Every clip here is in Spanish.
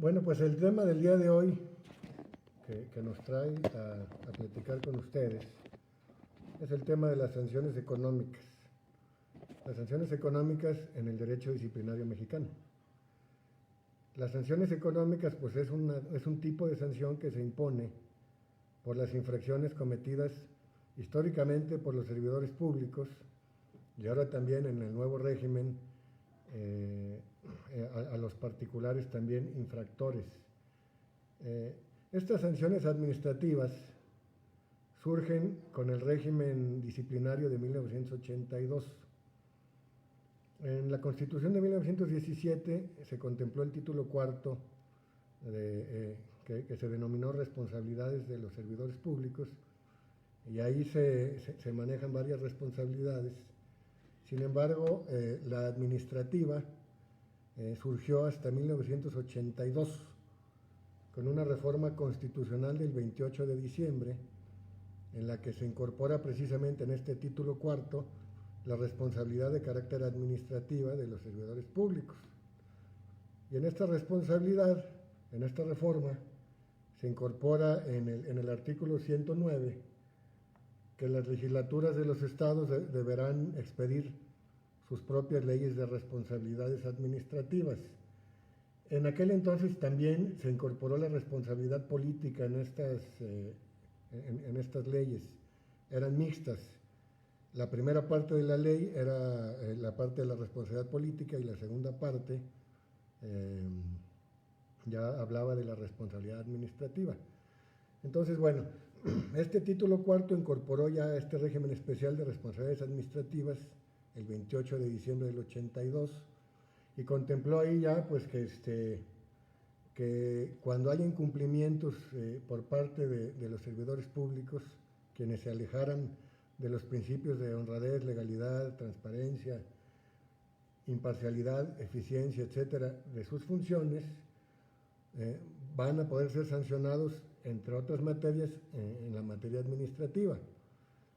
Bueno, pues el tema del día de hoy que nos trae a platicar con ustedes es el tema de las sanciones económicas. Las sanciones económicas en el derecho disciplinario mexicano. Las sanciones económicas pues es un tipo de sanción que se impone por las infracciones cometidas históricamente por los servidores públicos y ahora también en el nuevo régimen a los particulares también infractores. Estas sanciones administrativas surgen con el régimen disciplinario de 1982. En la Constitución de 1917 se contempló el título cuarto que se denominó responsabilidades de los servidores públicos y ahí se manejan varias responsabilidades. Sin embargo, la administrativa surgió hasta 1982 con una reforma constitucional del 28 de diciembre en la que se incorpora precisamente en este título cuarto la responsabilidad de carácter administrativa de los servidores públicos. Y en esta responsabilidad, en esta reforma, se incorpora en el artículo 109 que las legislaturas de los estados deberán expedir sus propias leyes de responsabilidades administrativas. En aquel entonces también se incorporó la responsabilidad política en estas leyes, eran mixtas. La primera parte de la ley era la parte de la responsabilidad política y la segunda parte ya hablaba de la responsabilidad administrativa. Entonces, bueno, este título cuarto incorporó ya este régimen especial de responsabilidades administrativas el 28 de diciembre del 82 y contempló ahí ya pues que cuando haya incumplimientos por parte de los servidores públicos, quienes se alejaran de los principios de honradez, legalidad, transparencia, imparcialidad, eficiencia, etcétera, de sus funciones, van a poder ser sancionados, entre otras materias, en la materia administrativa.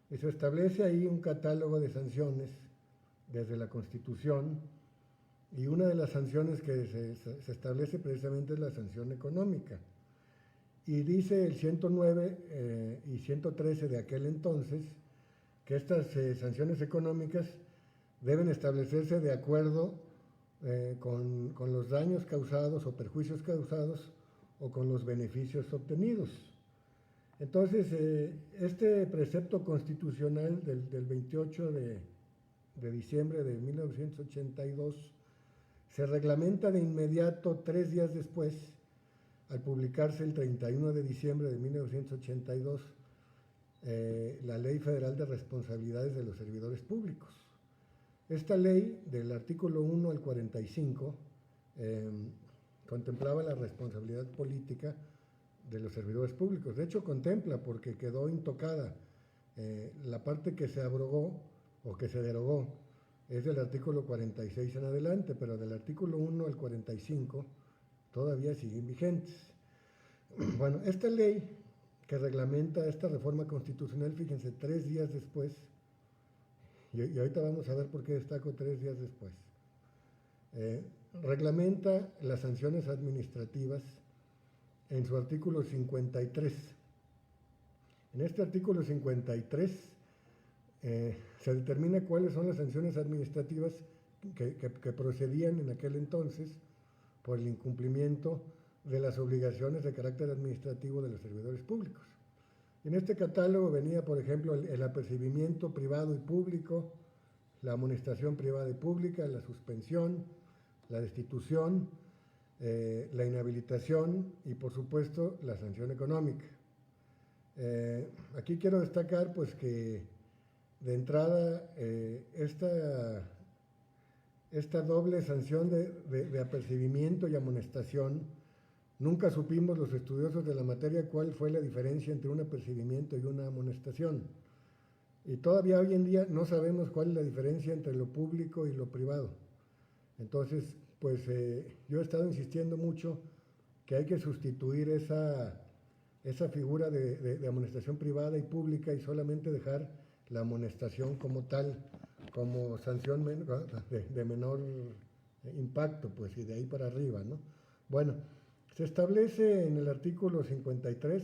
Y se establece ahí un catálogo de sanciones desde la Constitución, y una de las sanciones que se establece precisamente es la sanción económica. Y dice el 109 y 113 de aquel entonces que estas sanciones económicas deben establecerse de acuerdo con los daños causados o perjuicios causados o con los beneficios obtenidos. Entonces, este precepto constitucional del 28 de diciembre de 1982 se reglamenta de inmediato 3 días después, al publicarse el 31 de diciembre de 1982, la Ley Federal de Responsabilidades de los Servidores Públicos. Esta ley, del artículo 1 al 45, contemplaba la responsabilidad política de los servidores públicos. De hecho, contempla, porque quedó intocada. La parte que se abrogó o que se derogó es del artículo 46 en adelante, pero del artículo 1 al 45 todavía siguen vigentes. Bueno, esta ley que reglamenta esta reforma constitucional, fíjense, 3 días después, y ahorita vamos a ver por qué destaco 3 días después, reglamenta las sanciones administrativas en su artículo 53. En este artículo 53 se determina cuáles son las sanciones administrativas que procedían en aquel entonces por el incumplimiento de las obligaciones de carácter administrativo de los servidores públicos. En este catálogo venía, por ejemplo, el apercibimiento privado y público, la amonestación privada y pública, la suspensión, la destitución, la inhabilitación y, por supuesto, la sanción económica. Aquí quiero destacar pues que de entrada esta doble sanción de apercibimiento y amonestación, nunca supimos los estudiosos de la materia cuál fue la diferencia entre un apercibimiento y una amonestación. Y todavía hoy en día no sabemos cuál es la diferencia entre lo público y lo privado. Entonces, pues yo he estado insistiendo mucho que hay que sustituir esa figura de amonestación privada y pública y solamente dejar la amonestación como tal, como sanción de menor impacto, pues, y de ahí para arriba, ¿no? Bueno, Se establece en el artículo 53,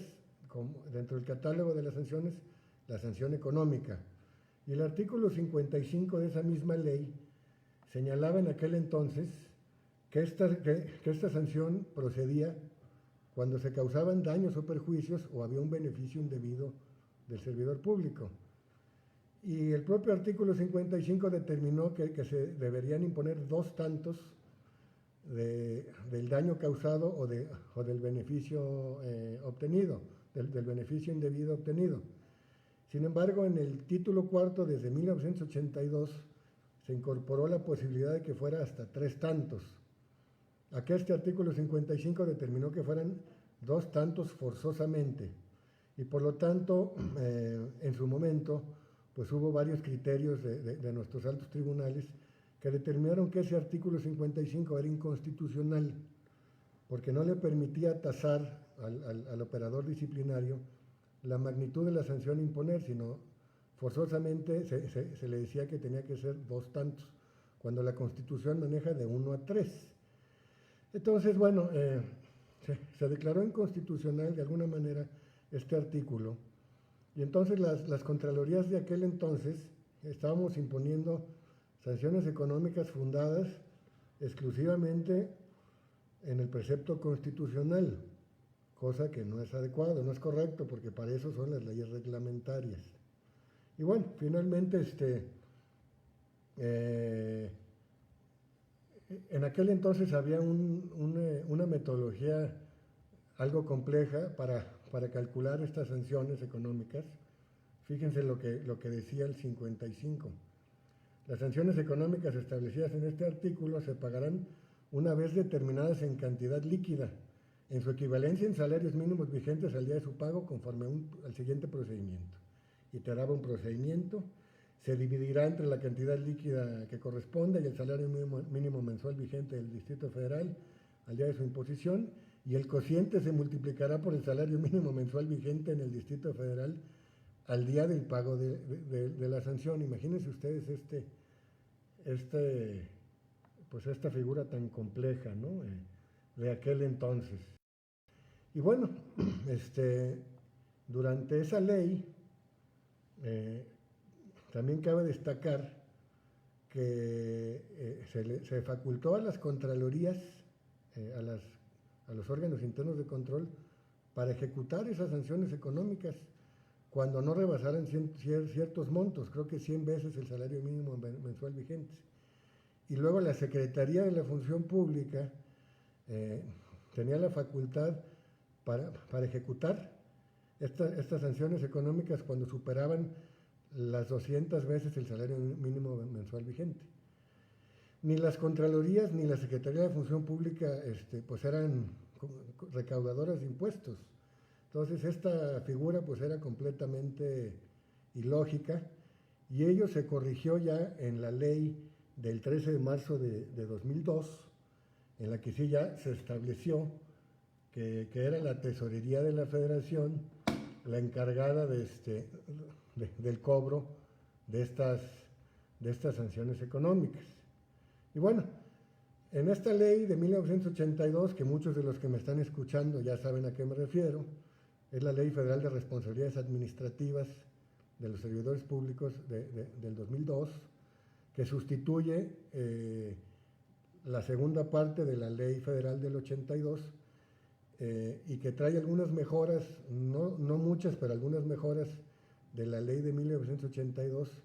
dentro del catálogo de las sanciones, la sanción económica. Y el artículo 55 de esa misma ley señalaba en aquel entonces que esta sanción procedía cuando se causaban daños o perjuicios o había un beneficio indebido del servidor público. Y el propio artículo 55 determinó que se deberían imponer 2 tantos del daño causado o del beneficio obtenido, del beneficio indebido obtenido. Sin embargo, en el título cuarto, desde 1982, se incorporó la posibilidad de que fuera hasta 3 tantos. Aquí este artículo 55 determinó que fueran 2 tantos forzosamente, y por lo tanto, en su momento, pues hubo varios criterios de nuestros altos tribunales que determinaron que ese artículo 55 era inconstitucional, porque no le permitía tasar al operador disciplinario la magnitud de la sanción a imponer, sino forzosamente se le decía que tenía que ser 2 tantos, cuando la Constitución maneja de 1 a 3. Entonces, bueno, se declaró inconstitucional de alguna manera este artículo, y entonces las Contralorías de aquel entonces estábamos imponiendo sanciones económicas fundadas exclusivamente en el precepto constitucional, cosa que no es adecuado, no es correcto, porque para eso son las leyes reglamentarias. Y bueno, finalmente en aquel entonces había una metodología algo compleja para calcular estas sanciones económicas. Fíjense lo que decía el 55. Las sanciones económicas establecidas en este artículo se pagarán una vez determinadas en cantidad líquida, en su equivalencia en salarios mínimos vigentes al día de su pago, conforme al siguiente procedimiento. Iteraba un procedimiento, se dividirá entre la cantidad líquida que corresponde y el salario mínimo mensual vigente del Distrito Federal al día de su imposición, y el cociente se multiplicará por el salario mínimo mensual vigente en el Distrito Federal al día del pago de la sanción. Imagínense ustedes pues esta figura tan compleja, ¿no? De aquel entonces. Y bueno, durante esa ley también cabe destacar que se facultó a las contralorías, a los órganos internos de control, para ejecutar esas sanciones económicas cuando no rebasaran ciertos montos, creo que 100 veces el salario mínimo mensual vigente. Y luego la Secretaría de la Función Pública tenía la facultad para ejecutar estas sanciones económicas cuando superaban las 200 veces el salario mínimo mensual vigente. Ni las Contralorías ni la Secretaría de Función Pública pues eran recaudadoras de impuestos. Entonces esta figura pues era completamente ilógica, y ello se corrigió ya en la ley del 13 de marzo de 2002, en la que sí ya se estableció que era la Tesorería de la Federación la encargada del cobro de estas sanciones económicas. Y bueno, en esta ley de 1982, que muchos de los que me están escuchando ya saben a qué me refiero, es la Ley Federal de Responsabilidades Administrativas de los Servidores Públicos del 2002, que sustituye la segunda parte de la Ley Federal del 82, y que trae algunas mejoras, no muchas, pero algunas mejoras de la Ley de 1982.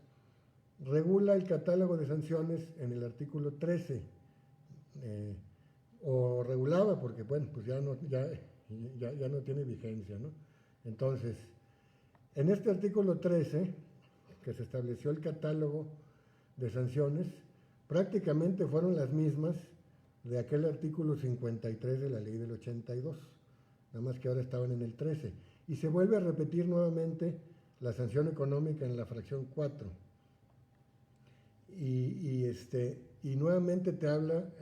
Regula el catálogo de sanciones en el artículo 13, o regulaba, porque bueno, pues ya no tiene vigencia, ¿no? Entonces, en este artículo 13, que se estableció el catálogo de sanciones, prácticamente fueron las mismas de aquel artículo 53 de la ley del 82, nada más que ahora estaban en el 13, y se vuelve a repetir nuevamente la sanción económica en la fracción 4, y nuevamente te habla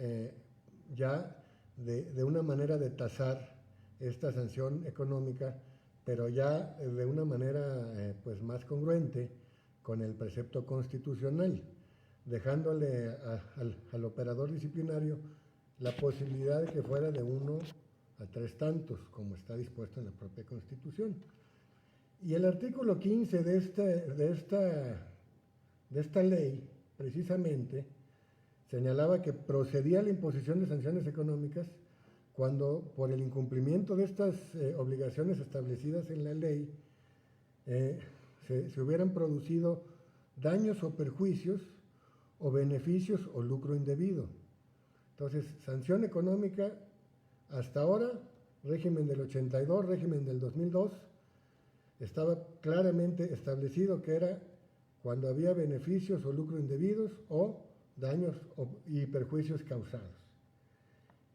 ya de una manera de tasar esta sanción económica, pero ya de una manera pues más congruente con el precepto constitucional, dejándole al operador disciplinario la posibilidad de que fuera de 1 a 3 tantos, como está dispuesto en la propia Constitución. Y el artículo 15 de esta ley, precisamente, señalaba que procedía a la imposición de sanciones económicas cuando, por el incumplimiento de estas obligaciones establecidas en la ley, se hubieran producido daños o perjuicios o beneficios o lucro indebido. Entonces, sanción económica hasta ahora, régimen del 82, régimen del 2002, estaba claramente establecido que era cuando había beneficios o lucro indebidos o daños y perjuicios causados.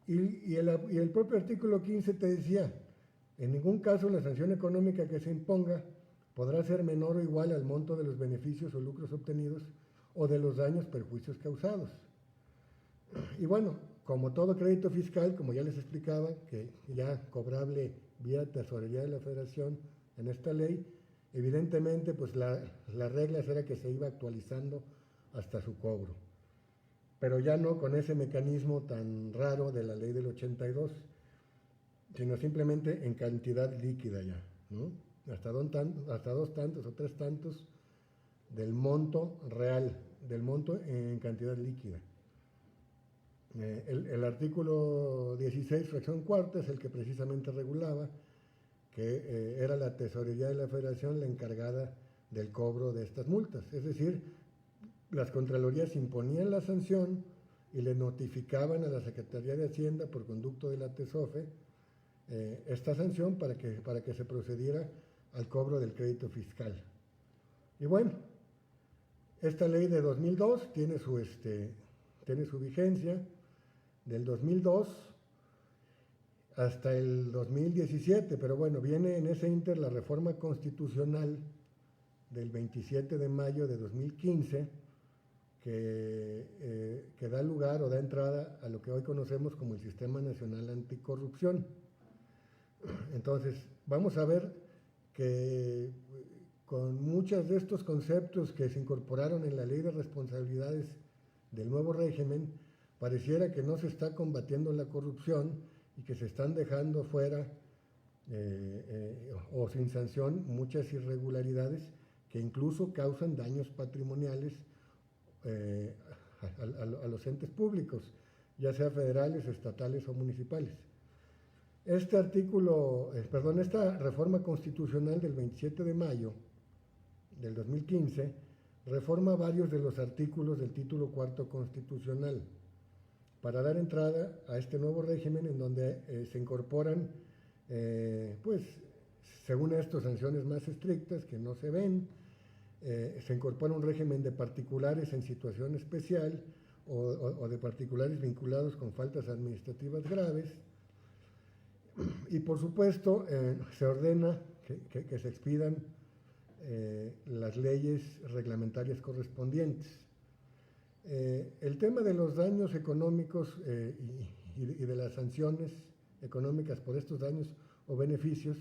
Y el propio artículo 15 te decía, en ningún caso la sanción económica que se imponga podrá ser menor o igual al monto de los beneficios o lucros obtenidos o de los daños, perjuicios causados. Y bueno, como todo crédito fiscal, como ya les explicaba, que ya cobrable vía Tesorería de la Federación en esta ley, evidentemente pues la regla era que se iba actualizando hasta su cobro, pero ya no con ese mecanismo tan raro de la ley del 82, sino simplemente en cantidad líquida ya, ¿no? Hasta 2 tantos o 3 tantos del monto real, del monto en cantidad líquida. El artículo 16, fracción cuarta, es el que precisamente regulaba que era la Tesorería de la Federación la encargada del cobro de estas multas. Es decir, las Contralorías imponían la sanción y le notificaban a la Secretaría de Hacienda por conducto de la TESOFE esta sanción para que se procediera al cobro del crédito fiscal. Y bueno, esta ley de 2002 tiene su vigencia del 2002 hasta el 2017, pero bueno, viene en ese inter la reforma constitucional del 27 de mayo de 2015 que da lugar o da entrada a lo que hoy conocemos como el Sistema Nacional Anticorrupción. Entonces, vamos a ver que con muchos de estos conceptos que se incorporaron en la Ley de Responsabilidades del nuevo régimen, pareciera que no se está combatiendo la corrupción y que se están dejando fuera o sin sanción muchas irregularidades que incluso causan daños patrimoniales a los entes públicos, ya sea federales, estatales o municipales. Esta reforma constitucional del 27 de mayo del 2015 reforma varios de los artículos del título cuarto constitucional para dar entrada a este nuevo régimen en donde se incorporan, pues, según esto, sanciones más estrictas que no se ven, se incorpora un régimen de particulares en situación especial o de particulares vinculados con faltas administrativas graves, y por supuesto se ordena que se expidan las leyes reglamentarias correspondientes. El tema de los daños económicos y de las sanciones económicas por estos daños o beneficios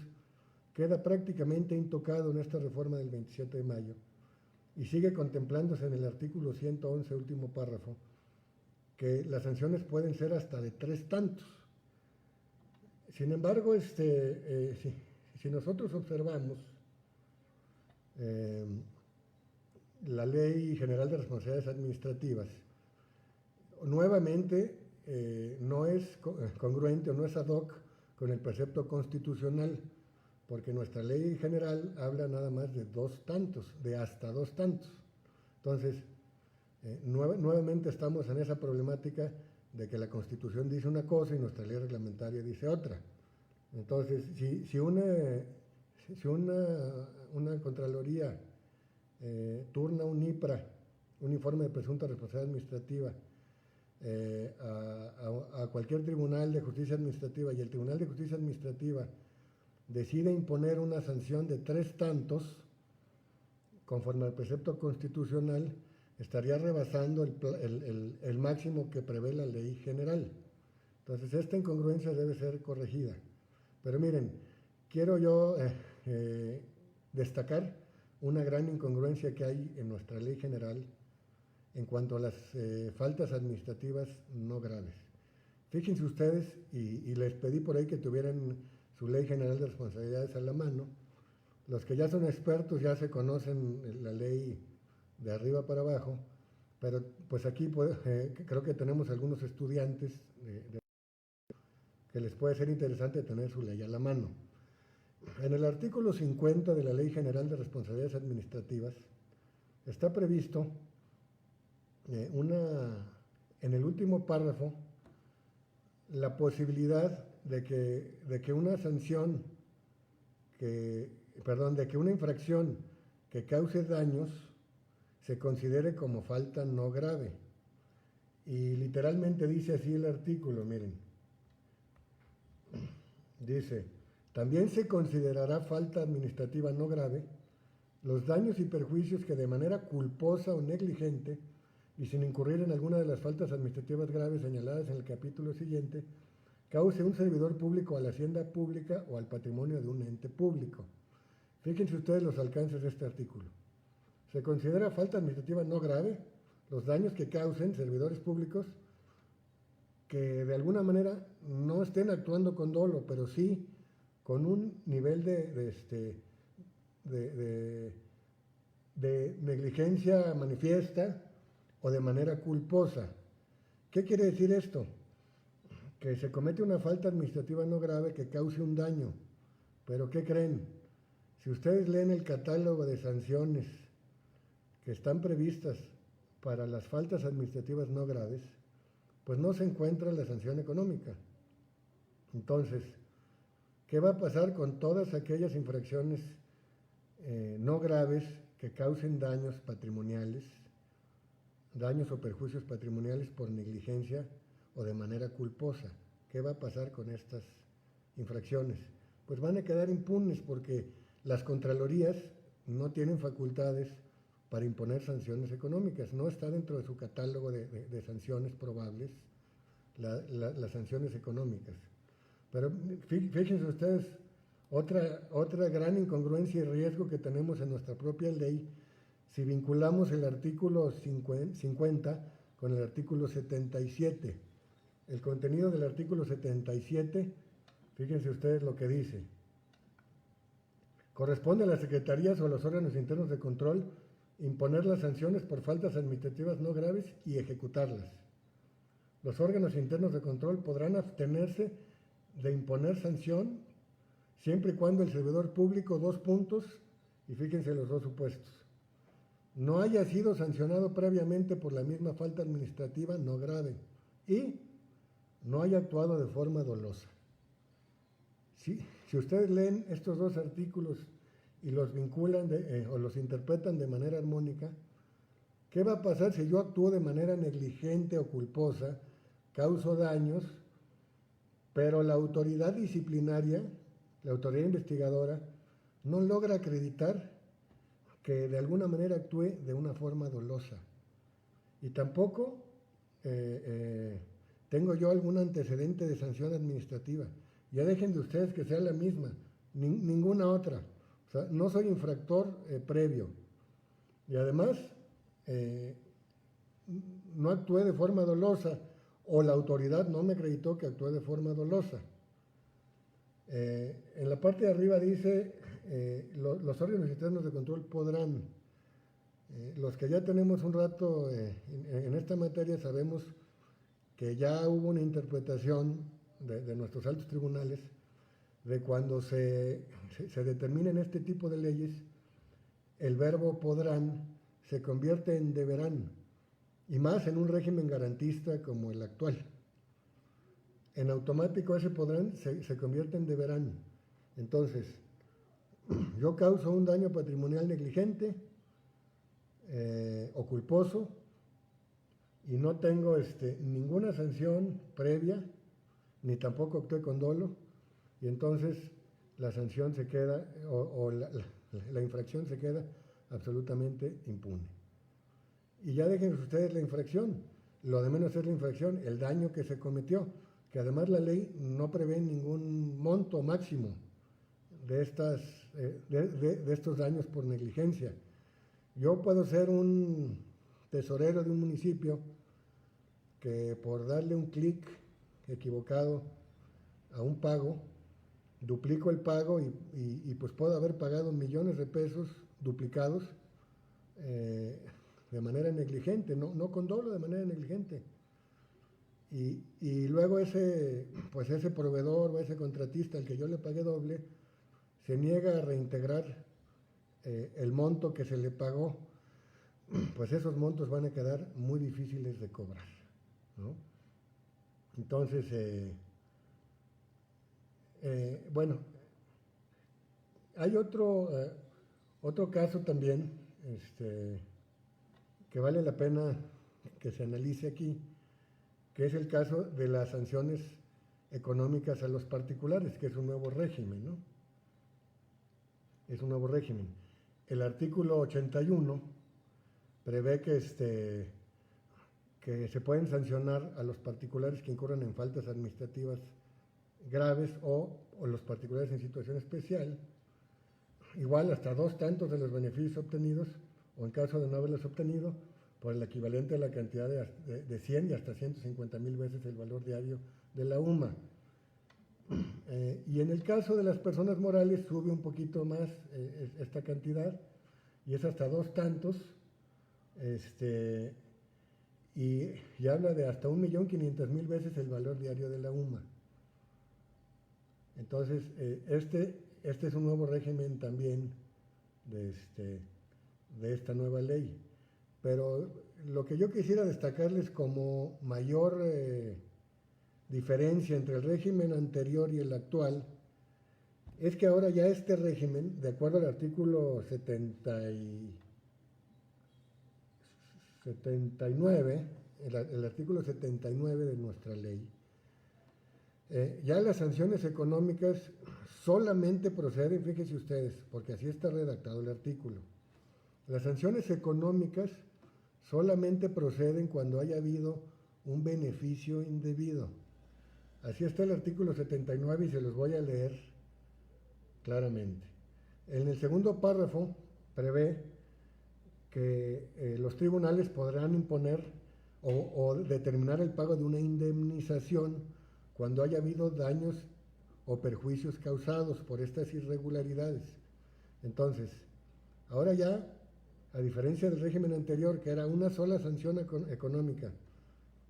queda prácticamente intocado en esta reforma del 27 de mayo y sigue contemplándose en el artículo 111, último párrafo, que las sanciones pueden ser hasta de 3 tantos. Sin embargo, si nosotros observamos la Ley General de Responsabilidades Administrativas, nuevamente no es congruente o no es ad hoc con el precepto constitucional, porque nuestra ley general habla nada más de 2 tantos, de hasta 2 tantos. Entonces, nuevamente estamos en esa problemática de que la Constitución dice una cosa y nuestra ley reglamentaria dice otra. Entonces, si una Contraloría turna un IPRA, un informe de presunta responsabilidad administrativa, a cualquier tribunal de justicia administrativa, y el Tribunal de Justicia Administrativa decide imponer una sanción de 3 tantos, conforme al precepto constitucional, estaría rebasando el máximo que prevé la ley general. Entonces, esta incongruencia debe ser corregida. Pero miren, quiero yo destacar una gran incongruencia que hay en nuestra ley general en cuanto a las faltas administrativas no graves, Fíjense ustedes, y les pedí por ahí que tuvieran su Ley General de Responsabilidades a la mano. Los que ya son expertos ya se conocen la ley de arriba para abajo, pero pues aquí creo que tenemos algunos estudiantes que les puede ser interesante tener su ley a la mano. En el artículo 50 de la Ley General de Responsabilidades Administrativas está previsto en el último párrafo la posibilidad de que una sanción, de que una infracción que cause daños se considere como falta no grave. Y literalmente dice así el artículo, miren. Dice, también se considerará falta administrativa no grave los daños y perjuicios que de manera culposa o negligente y sin incurrir en alguna de las faltas administrativas graves señaladas en el capítulo siguiente, cause un servidor público a la hacienda pública o al patrimonio de un ente público. Fíjense ustedes los alcances de este artículo. Se considera falta administrativa no grave los daños que causen servidores públicos que de alguna manera no estén actuando con dolo, pero sí con un nivel de negligencia manifiesta o de manera culposa. ¿Qué quiere decir esto? Que se comete una falta administrativa no grave que cause un daño. Pero ¿qué creen? Si ustedes leen el catálogo de sanciones que están previstas para las faltas administrativas no graves, pues no se encuentra la sanción económica. Entonces, ¿qué va a pasar con todas aquellas infracciones no graves que causen daños patrimoniales, daños o perjuicios patrimoniales por negligencia o de manera culposa? ¿Qué va a pasar con estas infracciones? Pues van a quedar impunes porque las contralorías no tienen facultades para imponer sanciones económicas. No está dentro de su catálogo de sanciones probables las sanciones económicas. Pero fíjense ustedes, otra gran incongruencia y riesgo que tenemos en nuestra propia ley, si vinculamos el artículo 50 con el artículo 77. El contenido del artículo 77, fíjense ustedes lo que dice. Corresponde a las secretarías o a los órganos internos de control imponer las sanciones por faltas administrativas no graves y ejecutarlas. Los órganos internos de control podrán abstenerse de imponer sanción siempre y cuando el servidor público, y fíjense los dos supuestos, no haya sido sancionado previamente por la misma falta administrativa no grave y no haya actuado de forma dolosa. Si ustedes leen estos dos artículos y los vinculan o los interpretan de manera armónica, ¿qué va a pasar si yo actúo de manera negligente o culposa, causo daños, pero la autoridad disciplinaria, la autoridad investigadora, no logra acreditar que de alguna manera actúe de una forma dolosa? Y tampoco tengo yo algún antecedente de sanción administrativa. Ya dejen de ustedes que sea la misma, ninguna otra. O sea, no soy infractor previo. Y además, no actué de forma dolosa o la autoridad no me acreditó que actué de forma dolosa. En la parte de arriba dice, los órganos internos de control podrán. Los que ya tenemos un rato en esta materia sabemos que ya hubo una interpretación de nuestros altos tribunales de cuando se determinen este tipo de leyes, el verbo podrán se convierte en deberán, y más en un régimen garantista como el actual. En automático ese podrán se convierte en deberán. Entonces, yo causo un daño patrimonial negligente o culposo y no tengo ninguna sanción previa, ni tampoco actué con dolo, y entonces la sanción se queda, o la infracción se queda absolutamente impune. Y ya dejen ustedes la infracción, lo de menos es la infracción, el daño que se cometió, que además la ley no prevé ningún monto máximo de estos daños por negligencia. Yo puedo ser un tesorero de un municipio que por darle un clic equivocado a un pago, duplico el pago y pues puedo haber pagado millones de pesos duplicados de manera negligente, no con dolo, de manera negligente. Y luego pues ese proveedor o ese contratista al que yo le pagué doble se niega a reintegrar el monto que se le pagó, pues esos montos van a quedar muy difíciles de cobrar, ¿no? Entonces, bueno, hay otro caso también que vale la pena que se analice aquí, que es el caso de las sanciones económicas a los particulares, que es un nuevo régimen, ¿no? Es un nuevo régimen. El artículo 81 prevé que se pueden sancionar a los particulares que incurran en faltas administrativas graves o los particulares en situación especial, igual hasta 2 tantos de los beneficios obtenidos, o en caso de no haberlos obtenido, por el equivalente a la cantidad de 100 y hasta 150,000 veces el valor diario de la UMA. Y en el caso de las personas morales sube un poquito más esta cantidad, y es hasta 2 tantos, y habla de hasta 1,500,000 veces el valor diario de la UMA. Entonces, este es un nuevo régimen también de esta nueva ley. Pero lo que yo quisiera destacarles como mayor diferencia entre el régimen anterior y el actual es que ahora ya este régimen, de acuerdo al artículo 79, el artículo 79 de nuestra ley, ya las sanciones económicas solamente proceden, fíjense ustedes, porque así está redactado el artículo, las sanciones económicas solamente proceden cuando haya habido un beneficio indebido. Así está el artículo 79 y se los voy a leer claramente. En el segundo párrafo prevé que los tribunales podrán imponer o determinar el pago de una indemnización cuando haya habido daños o perjuicios causados por estas irregularidades. Entonces, ahora ya, a diferencia del régimen anterior, que era una sola sanción económica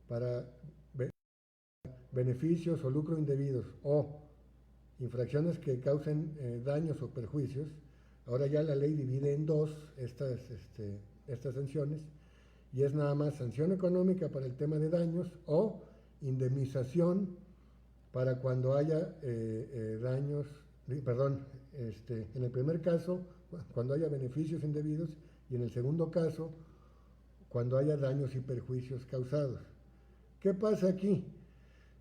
para beneficios o lucro indebidos o infracciones que causen daños o perjuicios, ahora ya la ley divide en 2 estas sanciones, y es nada más sanción económica para el tema de daños o indemnización para cuando haya daños, perdón, en el primer caso, cuando haya beneficios indebidos, y en el segundo caso, cuando haya daños y perjuicios causados. ¿Qué pasa aquí?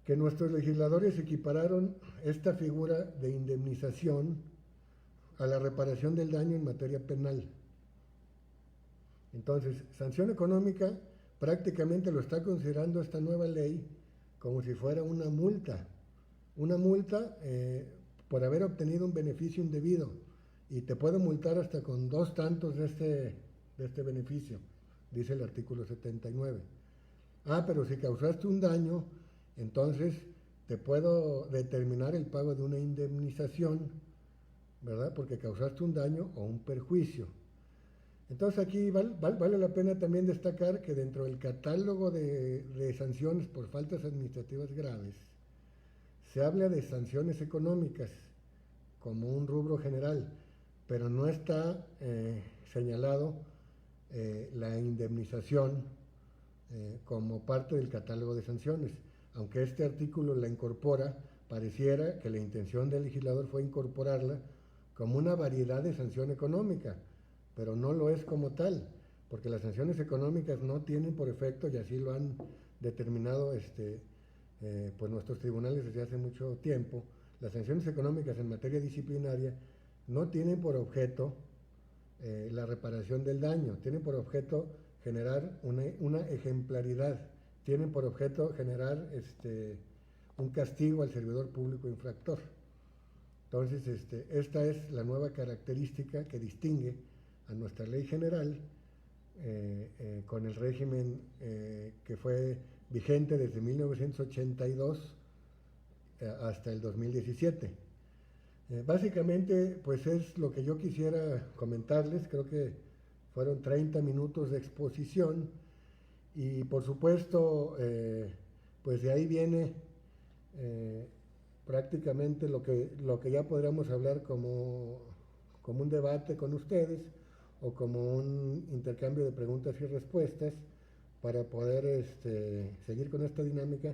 Que nuestros legisladores equipararon esta figura de indemnización a la reparación del daño en materia penal. Entonces, sanción económica prácticamente lo está considerando esta nueva ley como si fuera una multa por haber obtenido un beneficio indebido, y te puedo multar hasta con 2 tantos de este beneficio, dice el artículo 79. Pero si causaste un daño, entonces te puedo determinar el pago de una indemnización, ¿verdad? Porque causaste un daño o un perjuicio. Entonces aquí vale la pena también destacar que dentro del catálogo de sanciones por faltas administrativas graves, se habla de sanciones económicas como un rubro general, pero no está señalado la indemnización como parte del catálogo de sanciones. Aunque este artículo la incorpora, pareciera que la intención del legislador fue incorporarla como una variedad de sanción económica, pero no lo es como tal, porque las sanciones económicas no tienen por efecto, y así lo han determinado pues nuestros tribunales desde hace mucho tiempo, las sanciones económicas en materia disciplinaria no tienen por objeto la reparación del daño, tienen por objeto generar una ejemplaridad, tienen por objeto generar un castigo al servidor público infractor. Entonces, esta es la nueva característica que distingue a nuestra ley general con el régimen que fue vigente desde 1982 hasta el 2017. Básicamente, pues es lo que yo quisiera comentarles. Creo que fueron 30 minutos de exposición y por supuesto, pues de ahí viene prácticamente lo que ya podríamos hablar como un debate con ustedes o como un intercambio de preguntas y respuestas para poder seguir con esta dinámica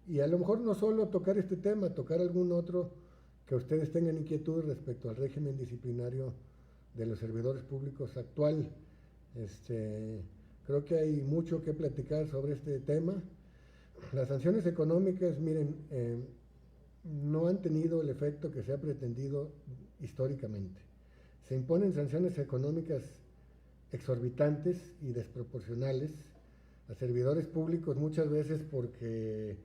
y a lo mejor no solo tocar este tema, tocar algún otro que ustedes tengan inquietud respecto al régimen disciplinario de los servidores públicos actual. Creo que hay mucho que platicar sobre este tema. Las sanciones económicas, miren, no han tenido el efecto que se ha pretendido históricamente. Se imponen sanciones económicas exorbitantes y desproporcionales a servidores públicos muchas veces porque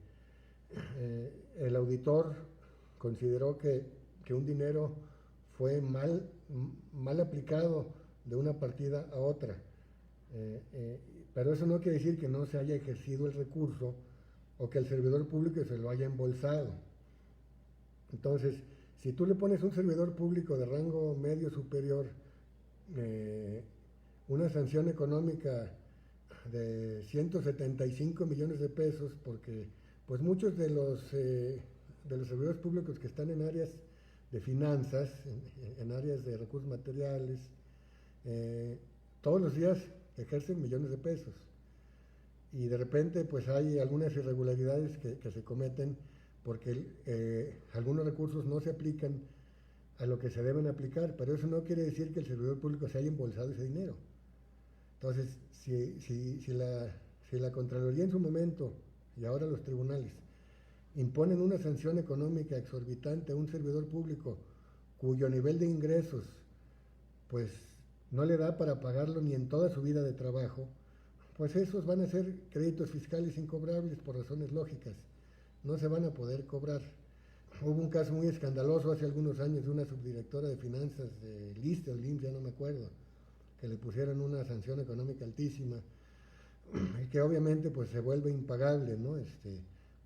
el auditor consideró que un dinero fue mal aplicado de una partida a otra. Pero eso no quiere decir que no se haya ejercido el recurso o que el servidor público se lo haya embolsado. Entonces, si tú le pones a un servidor público de rango medio superior una sanción económica de 175 millones de pesos, porque pues muchos de los servidores públicos que están en áreas de finanzas, en áreas de recursos materiales, todos los días ejercen millones de pesos y de repente pues hay algunas irregularidades que se cometen porque algunos recursos no se aplican a lo que se deben aplicar, pero eso no quiere decir que el servidor público se haya embolsado ese dinero. Entonces, si la Contraloría en su momento y ahora los tribunales imponen una sanción económica exorbitante a un servidor público cuyo nivel de ingresos pues no le da para pagarlo ni en toda su vida de trabajo, pues esos van a ser créditos fiscales incobrables por razones lógicas, no se van a poder cobrar. Hubo un caso muy escandaloso hace algunos años de una subdirectora de finanzas de ISSSTE o IMSS, ya no me acuerdo, que le pusieron una sanción económica altísima y que obviamente pues se vuelve impagable, ¿no?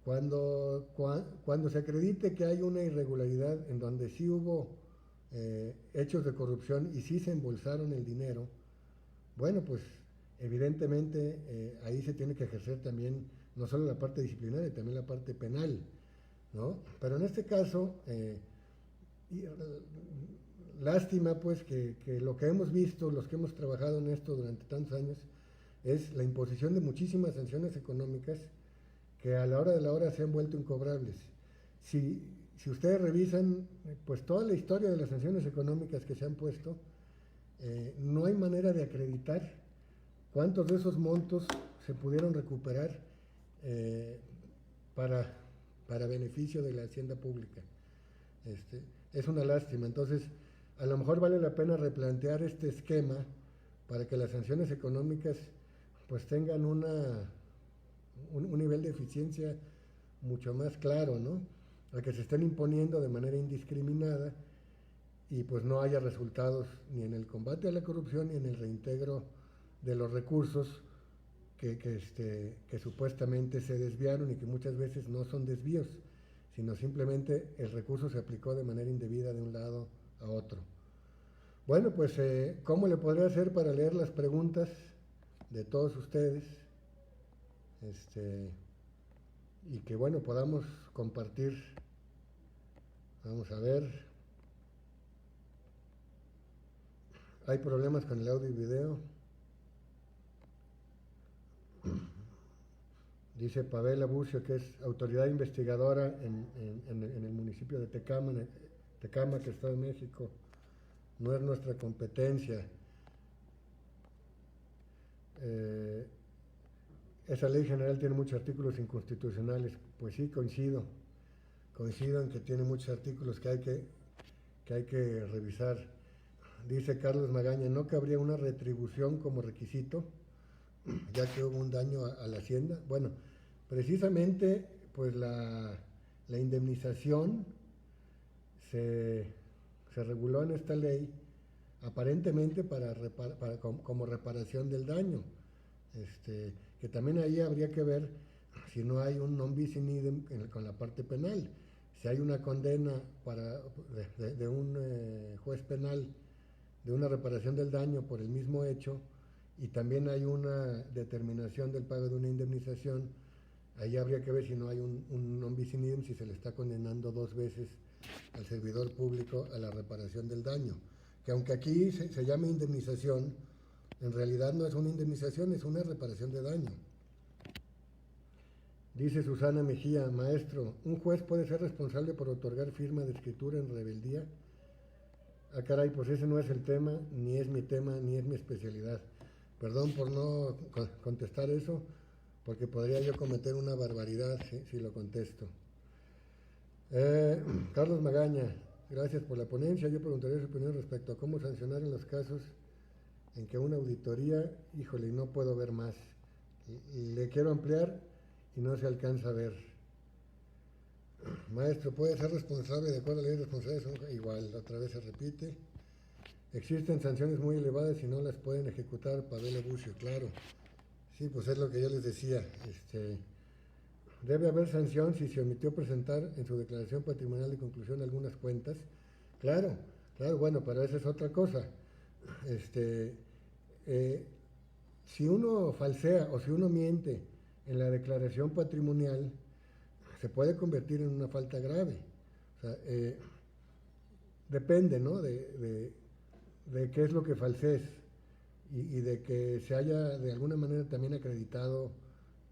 Cuando se acredite que hay una irregularidad en donde sí hubo hechos de corrupción y sí se embolsaron el dinero, bueno, pues evidentemente ahí se tiene que ejercer también no solo la parte disciplinaria, también la parte penal, ¿no? Pero en este caso, lástima pues que lo que hemos visto, los que hemos trabajado en esto durante tantos años, es la imposición de muchísimas sanciones económicas que a la hora de la hora se han vuelto incobrables. Si ustedes revisan pues toda la historia de las sanciones económicas que se han puesto, no hay manera de acreditar cuántos de esos montos se pudieron recuperar para beneficio de la hacienda pública. Es una lástima. Entonces, a lo mejor vale la pena replantear este esquema para que las sanciones económicas pues tengan un nivel de eficiencia mucho más claro, ¿no? A que se estén imponiendo de manera indiscriminada y pues no haya resultados ni en el combate a la corrupción ni en el reintegro de los recursos que supuestamente se desviaron y que muchas veces no son desvíos, sino simplemente el recurso se aplicó de manera indebida de un lado a otro. Bueno, pues ¿cómo le podría hacer para leer las preguntas de todos ustedes? Y que bueno, podamos compartir. Vamos a ver. ¿Hay problemas con el audio y video? Dice Pavel Abucio, que es autoridad investigadora en el municipio de Tecámac, Estado de México. No es nuestra competencia. Esa ley general tiene muchos artículos inconstitucionales. Pues sí, coincido en que tiene muchos artículos que hay que revisar. Dice Carlos Magaña, ¿no cabría una retribución como requisito, ya que hubo un daño a la hacienda? Bueno, precisamente pues la indemnización se reguló en esta ley aparentemente como reparación del daño, que también ahí habría que ver si no hay un non bis in idem con la parte penal. si hay una condena de un juez penal de una reparación del daño por el mismo hecho y también hay una determinación del pago de una indemnización, ahí habría que ver si no hay un non bis in idem, si se le está condenando dos veces al servidor público a la reparación del daño. Que aunque aquí se llame indemnización, en realidad no es una indemnización, es una reparación de daño. Dice Susana Mejía, maestro, ¿un juez puede ser responsable por otorgar firma de escritura en rebeldía? Ah, caray, pues ese no es el tema, ni es mi tema, ni es mi especialidad. Perdón por no contestar eso, porque podría yo cometer una barbaridad si lo contesto. Carlos Magaña, gracias por la ponencia. Yo preguntaría su opinión respecto a cómo sancionar en los casos en que una auditoría, híjole, no puedo ver más. Le quiero ampliar y no se alcanza a ver. Maestro, ¿puede ser responsable de acuerdo a la ley de responsabilidades? Igual, otra vez se repite. Existen sanciones muy elevadas y no las pueden ejecutar. Pavel Bucio, claro. Sí, pues es lo que yo les decía. Debe haber sanción si se omitió presentar en su declaración patrimonial de conclusión algunas cuentas. Claro, claro, bueno, pero esa es otra cosa. Si uno falsea o si uno miente en la declaración patrimonial, se puede convertir en una falta grave. O sea, depende, ¿no? De qué es lo que falsees y de que se haya de alguna manera también acreditado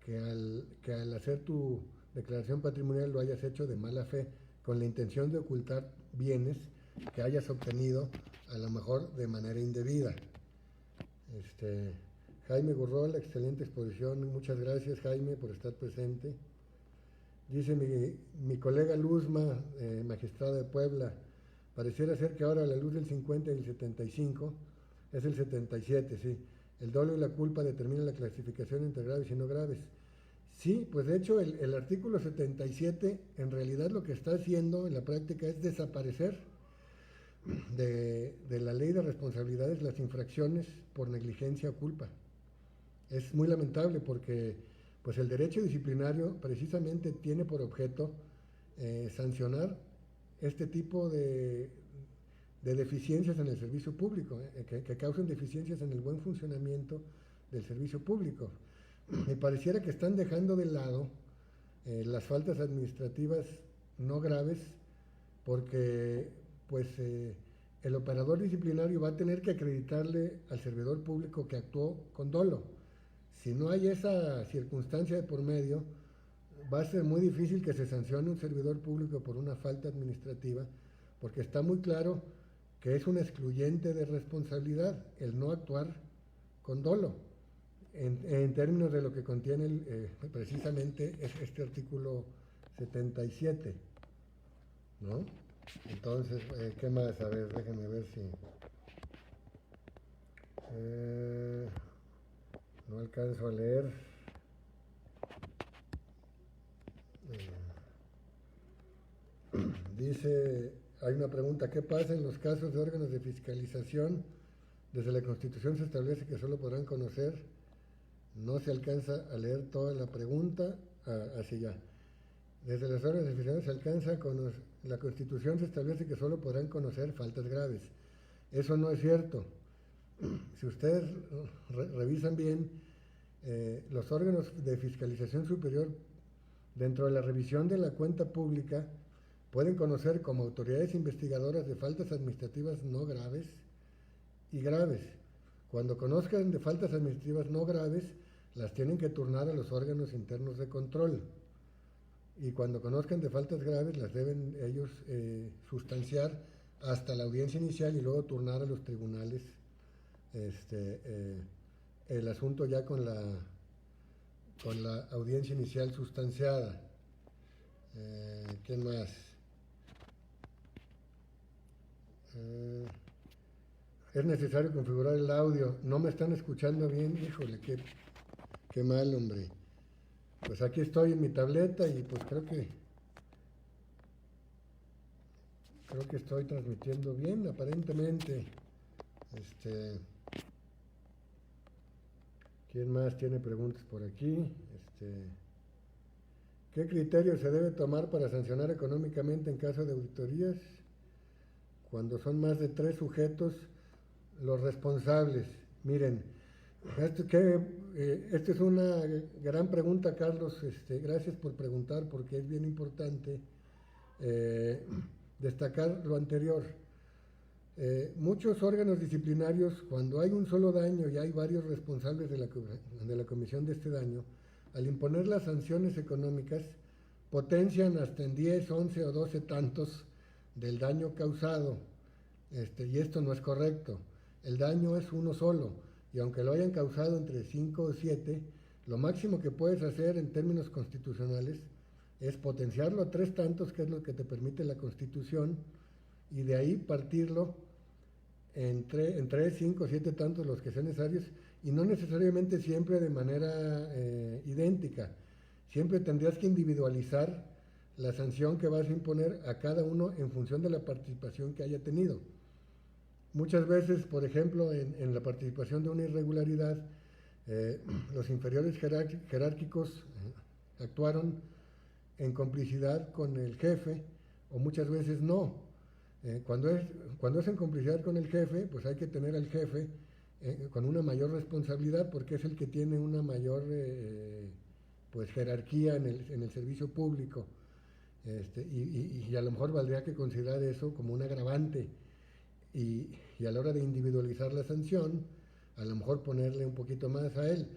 que al hacer tu declaración patrimonial lo hayas hecho de mala fe, con la intención de ocultar bienes que hayas obtenido a lo mejor de manera indebida. Jaime Gurrola, excelente exposición, muchas gracias Jaime por estar presente. Dice mi colega Luzma, magistrada de Puebla, pareciera ser que ahora a la luz del 50 y el 75, es el 77, sí, el dolo y la culpa determinan la clasificación entre graves y no graves. Sí, pues de hecho el artículo 77 en realidad lo que está haciendo en la práctica es desaparecer de la ley de responsabilidades las infracciones por negligencia o culpa. Es muy lamentable porque pues el derecho disciplinario precisamente tiene por objeto sancionar este tipo de deficiencias en el servicio público, que causen deficiencias en el buen funcionamiento del servicio público. Me pareciera que están dejando de lado las faltas administrativas no graves porque pues el operador disciplinario va a tener que acreditarle al servidor público que actuó con dolo. Si no hay esa circunstancia de por medio, va a ser muy difícil que se sancione un servidor público por una falta administrativa, porque está muy claro que es un excluyente de responsabilidad el no actuar con dolo, en términos de lo que contiene precisamente este artículo 77, ¿no? Entonces, ¿qué más? A ver, déjenme ver si... no alcanzo a leer. Dice, hay una pregunta, ¿qué pasa en los casos de órganos de fiscalización? Desde la Constitución se establece que solo podrán conocer, no se alcanza a leer toda la pregunta, así ya. Desde los órganos de fiscalización se alcanza a conocer, la Constitución se establece que solo podrán conocer faltas graves. Eso no es cierto. Si ustedes revisan bien, los órganos de fiscalización superior, dentro de la revisión de la cuenta pública, pueden conocer como autoridades investigadoras de faltas administrativas no graves y graves. Cuando conozcan de faltas administrativas no graves, las tienen que turnar a los órganos internos de control. Y cuando conozcan de faltas graves, las deben ellos sustanciar hasta la audiencia inicial y luego turnar a los tribunales el asunto ya con la audiencia inicial sustanciada. ¿Quién más? Es necesario configurar el audio. No me están escuchando bien, híjole, qué mal, hombre. Pues aquí estoy en mi tableta y pues creo que estoy transmitiendo bien, aparentemente. ¿Quién más tiene preguntas por aquí? ¿Qué criterio se debe tomar para sancionar económicamente en caso de auditorías? Cuando son más de 3 sujetos los responsables. Miren, esta es una gran pregunta, Carlos. Gracias por preguntar, porque es bien importante destacar lo anterior. Muchos órganos disciplinarios, cuando hay un solo daño y hay varios responsables de la comisión de este daño, al imponer las sanciones económicas, potencian hasta en 10, 11 o 12 tantos del daño causado, y esto no es correcto. El daño es uno solo, y aunque lo hayan causado entre 5 o 7, lo máximo que puedes hacer en términos constitucionales es potenciarlo a 3 tantos, que es lo que te permite la Constitución, y de ahí partirlo en 3, 5, 7 tantos, los que sean necesarios, y no necesariamente siempre de manera idéntica. Siempre tendrías que individualizar la sanción que vas a imponer a cada uno en función de la participación que haya tenido. Muchas veces, por ejemplo, en la participación de una irregularidad, los inferiores jerárquicos actuaron en complicidad con el jefe, o muchas veces no. Cuando es en complicidad con el jefe, pues hay que tener al jefe con una mayor responsabilidad, porque es el que tiene una mayor pues jerarquía en el servicio público, y a lo mejor valdría que considerar eso como un agravante, y a la hora de individualizar la sanción, a lo mejor ponerle un poquito más a él.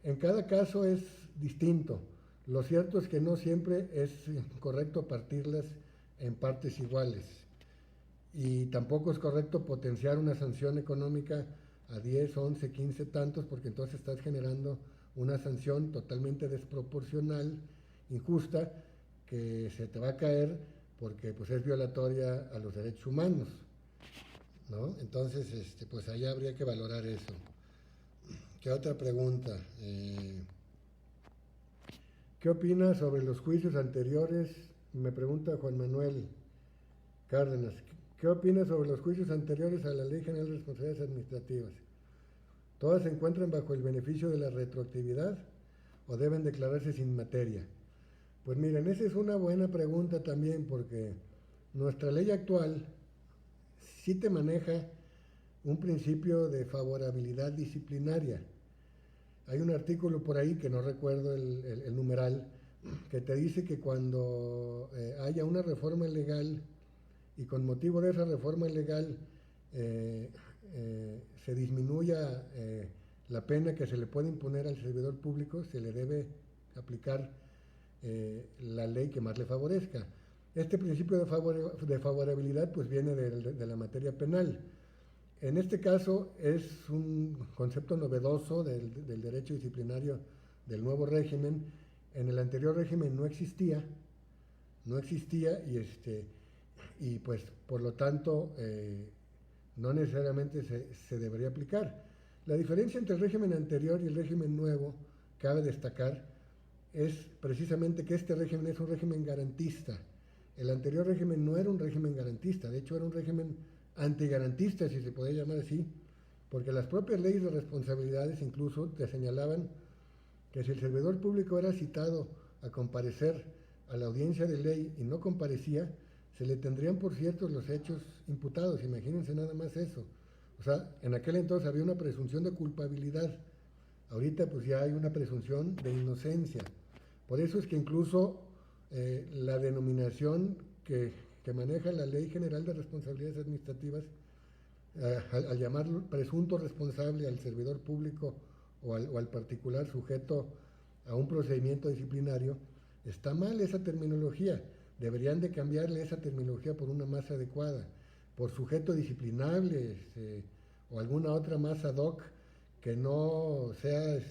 En cada caso es distinto. Lo cierto es que no siempre es correcto partirlas en partes iguales, y tampoco es correcto potenciar una sanción económica a 10, 11, 15 tantos, porque entonces estás generando una sanción totalmente desproporcional, injusta, que se te va a caer porque pues es violatoria a los derechos humanos, ¿no? Entonces, pues ahí habría que valorar eso. ¿Qué otra pregunta? ¿Qué opinas sobre los juicios anteriores? Me pregunta Juan Manuel Cárdenas. ¿Qué opinas sobre los juicios anteriores a la Ley General de Responsabilidades Administrativas? ¿Todas se encuentran bajo el beneficio de la retroactividad o deben declararse sin materia? Pues miren, esa es una buena pregunta también, porque nuestra ley actual sí te maneja un principio de favorabilidad disciplinaria. Hay un artículo por ahí, que no recuerdo el numeral, que te dice que cuando haya una reforma legal y con motivo de esa reforma legal se disminuya la pena que se le puede imponer al servidor público, se le debe aplicar la ley que más le favorezca. Este principio de favorabilidad pues viene de la materia penal. En este caso es un concepto novedoso del derecho disciplinario del nuevo régimen. En el anterior régimen no existía, y pues por lo tanto no necesariamente se debería aplicar. La diferencia entre el régimen anterior y el régimen nuevo, cabe destacar, es precisamente que este régimen es un régimen garantista. El anterior régimen no era un régimen garantista, de hecho era un régimen antigarantista, si se podía llamar así, porque las propias leyes de responsabilidades incluso te señalaban que si el servidor público era citado a comparecer a la audiencia de ley y no comparecía, se le tendrían por ciertos los hechos imputados. Imagínense nada más eso. O sea, en aquel entonces había una presunción de culpabilidad. Ahorita pues ya hay una presunción de inocencia. Por eso es que incluso la denominación que maneja la Ley General de Responsabilidades Administrativas, al llamar presunto responsable al servidor público o al particular sujeto a un procedimiento disciplinario, está mal esa terminología. Deberían de cambiarle esa terminología por una más adecuada, por sujeto disciplinable, o alguna otra más ad hoc, que no sea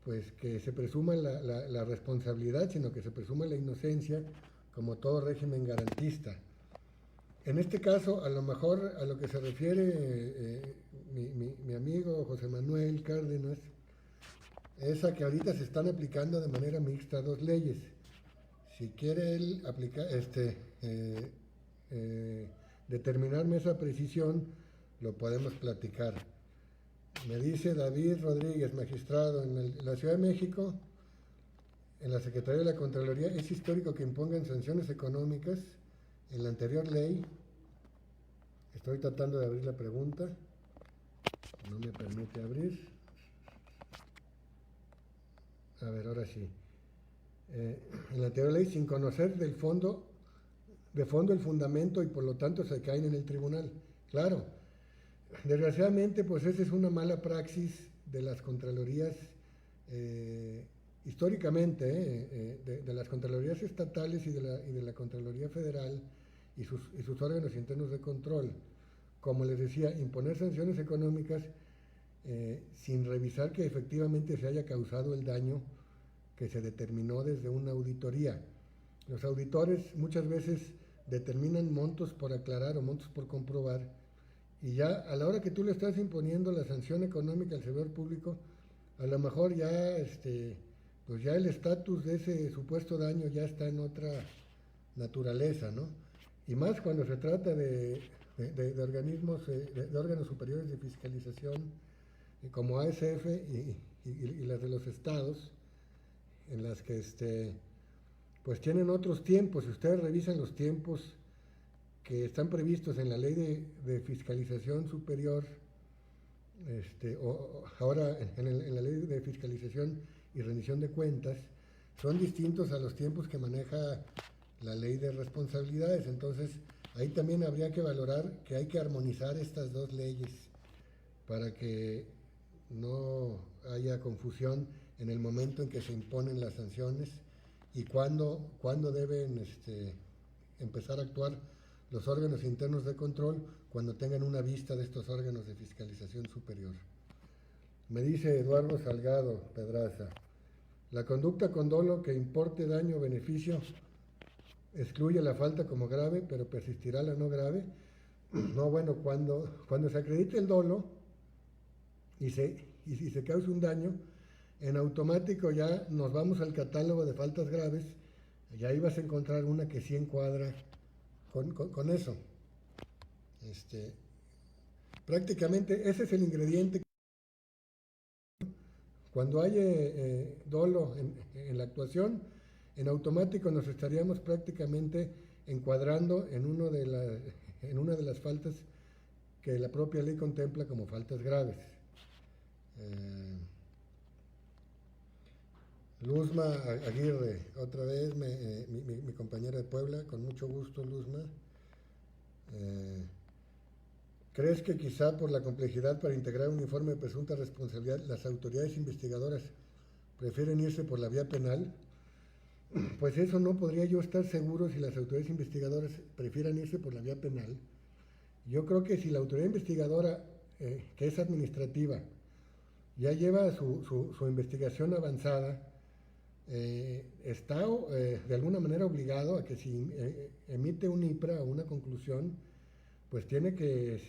pues que se presuma la responsabilidad, sino que se presuma la inocencia, como todo régimen garantista. En este caso, a lo mejor a lo que se refiere mi amigo José Manuel Cárdenas, es a que ahorita se están aplicando de manera mixta 2 leyes. Si quiere él aplicar, determinarme esa precisión, lo podemos platicar. Me dice David Rodríguez, magistrado, en la Ciudad de México, en la Secretaría de la Contraloría, es histórico que impongan sanciones económicas. En la anterior ley, estoy tratando de abrir la pregunta, no me permite abrir. A ver, ahora sí. En la anterior ley, sin conocer de fondo el fundamento y por lo tanto se caen en el tribunal. Claro, desgraciadamente, pues esa es una mala praxis de las contralorías, históricamente, de las contralorías estatales y de la Contraloría Federal y sus órganos internos de control. Como les decía, imponer sanciones económicas sin revisar que efectivamente se haya causado el daño que se determinó desde una auditoría. Los auditores muchas veces determinan montos por aclarar o montos por comprobar, y ya a la hora que tú le estás imponiendo la sanción económica al servidor público, a lo mejor ya pues ya el estatus de ese supuesto daño ya está en otra naturaleza, ¿no? Y más cuando se trata de organismos, de órganos superiores de fiscalización, como ASF y las de los estados, en las que pues tienen otros tiempos. Si ustedes revisan los tiempos que están previstos en la ley de fiscalización superior, o ahora en la ley de fiscalización y rendición de cuentas, son distintos a los tiempos que maneja la ley de responsabilidades. Entonces, ahí también habría que valorar que hay que armonizar estas dos leyes para que no haya confusión en el momento en que se imponen las sanciones y cuándo deben empezar a actuar los órganos internos de control cuando tengan una vista de estos órganos de fiscalización superior. Me dice Eduardo Salgado Pedraza, la conducta con dolo que importe daño o beneficio excluye la falta como grave, pero persistirá la no grave. No, bueno, cuando se acredite el dolo y si se causa un daño, en automático ya nos vamos al catálogo de faltas graves y ahí vas a encontrar una que sí encuadra con eso. Prácticamente ese es el ingrediente. Cuando hay dolo en la actuación, en automático nos estaríamos prácticamente encuadrando en una de las faltas que la propia ley contempla como faltas graves. Luzma Aguirre, otra vez, mi compañera de Puebla, con mucho gusto, Luzma. ¿Crees que quizá por la complejidad para integrar un informe de presunta responsabilidad, las autoridades investigadoras prefieren irse por la vía penal? Pues eso no podría yo estar seguro si las autoridades investigadoras prefieran irse por la vía penal. Yo creo que si la autoridad investigadora, que es administrativa, ya lleva su investigación avanzada, está de alguna manera obligado a que si emite un IPRA o una conclusión, pues tiene que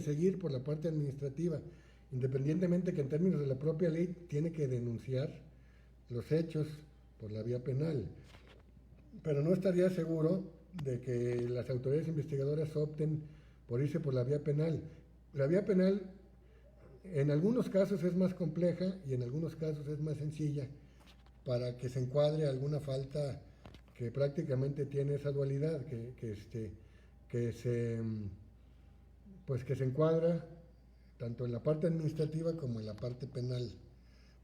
seguir por la parte administrativa, independientemente que en términos de la propia ley tiene que denunciar los hechos por la vía penal. Pero no estaría seguro de que las autoridades investigadoras opten por irse por la vía penal. La vía penal en algunos casos es más compleja y en algunos casos es más sencilla para que se encuadre alguna falta que prácticamente tiene esa dualidad, que se encuadra tanto en la parte administrativa como en la parte penal.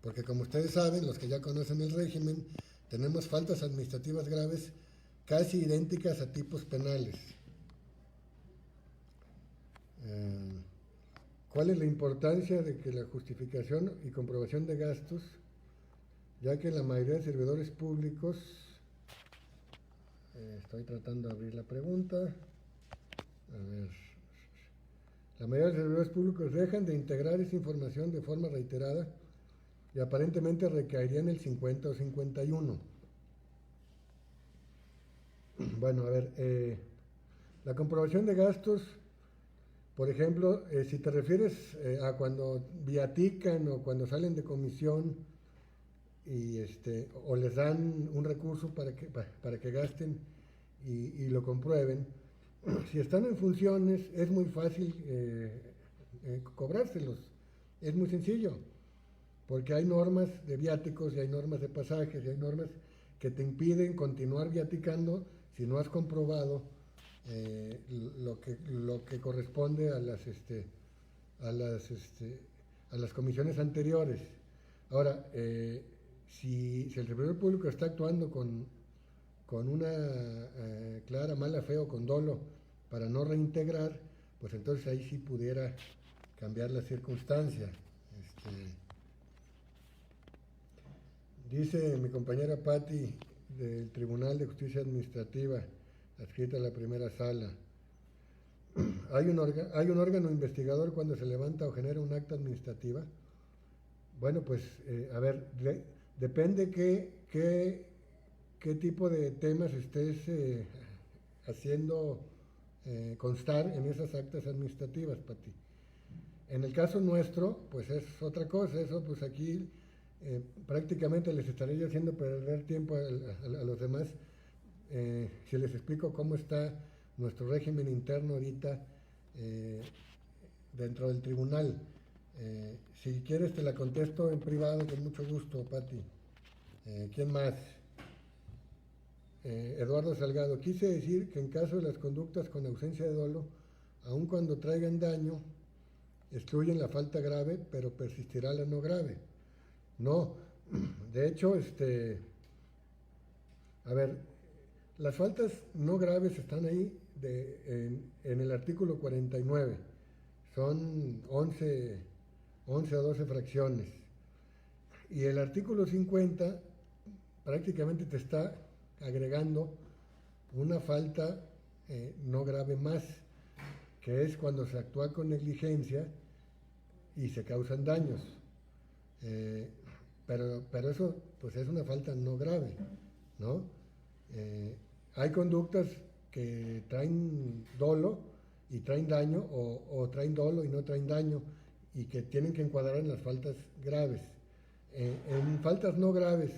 Porque como ustedes saben, los que ya conocen el régimen, tenemos faltas administrativas graves casi idénticas a tipos penales. ¿Cuál es la importancia de que la justificación y comprobación de gastos, ya que la mayoría de servidores públicos, estoy tratando de abrir la pregunta, a ver, la mayoría de servidores públicos dejan de integrar esa información de forma reiterada y aparentemente recaería en el 50 o 51? Bueno, a ver, la comprobación de gastos, por ejemplo, si te refieres a cuando viatican o cuando salen de comisión y o les dan un recurso para que gasten y lo comprueben, si están en funciones es muy fácil cobrárselos, es muy sencillo. porque hay normas de viáticos y hay normas de pasajes y hay normas que te impiden continuar viaticando si no has comprobado lo que corresponde a las, este, a las comisiones anteriores. Ahora, si el servidor público está actuando con una clara mala fe o con dolo para no reintegrar, pues entonces ahí sí pudiera cambiar la circunstancia. Dice mi compañera Patti del Tribunal de Justicia Administrativa, adscrita a la primera sala, hay un órgano investigador cuando se levanta o genera un acta administrativa. Bueno, pues, a ver, depende qué tipo de temas estés haciendo constar en esas actas administrativas, Pati. En el caso nuestro, pues es otra cosa, eso pues aquí prácticamente les estaría yo haciendo perder tiempo a los demás si les explico cómo está nuestro régimen interno ahorita dentro del tribunal. Si quieres te la contesto en privado con mucho gusto, Pati. ¿Quién más? Eduardo Salgado, quise decir que en caso de las conductas con ausencia de dolo, aun cuando traigan daño, excluyen la falta grave, pero persistirá la no grave. No, de hecho, a ver, las faltas no graves están ahí en el artículo 49, son 11 o 12 fracciones. Y el artículo 50 prácticamente te está agregando una falta no grave más, que es cuando se actúa con negligencia y se causan daños. Pero eso pues es una falta no grave, ¿no? Hay conductas que traen dolo y traen daño, o traen dolo y no traen daño, y que tienen que encuadrar en las faltas graves. En faltas no graves,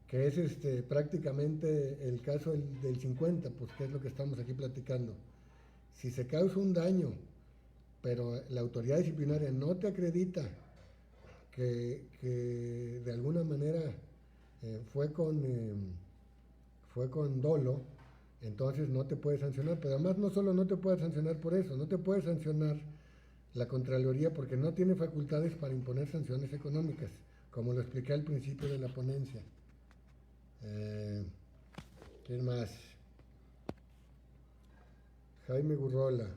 que es prácticamente el caso del 50, pues que es lo que estamos aquí platicando. Si se causa un daño, pero la autoridad disciplinaria no te acredita que de alguna manera fue con dolo, entonces no te puede sancionar. Pero además no solo no te puede sancionar por eso, no te puede sancionar la Contraloría porque no tiene facultades para imponer sanciones económicas, como lo expliqué al principio de la ponencia. ¿Quién más? Jaime Gurrola.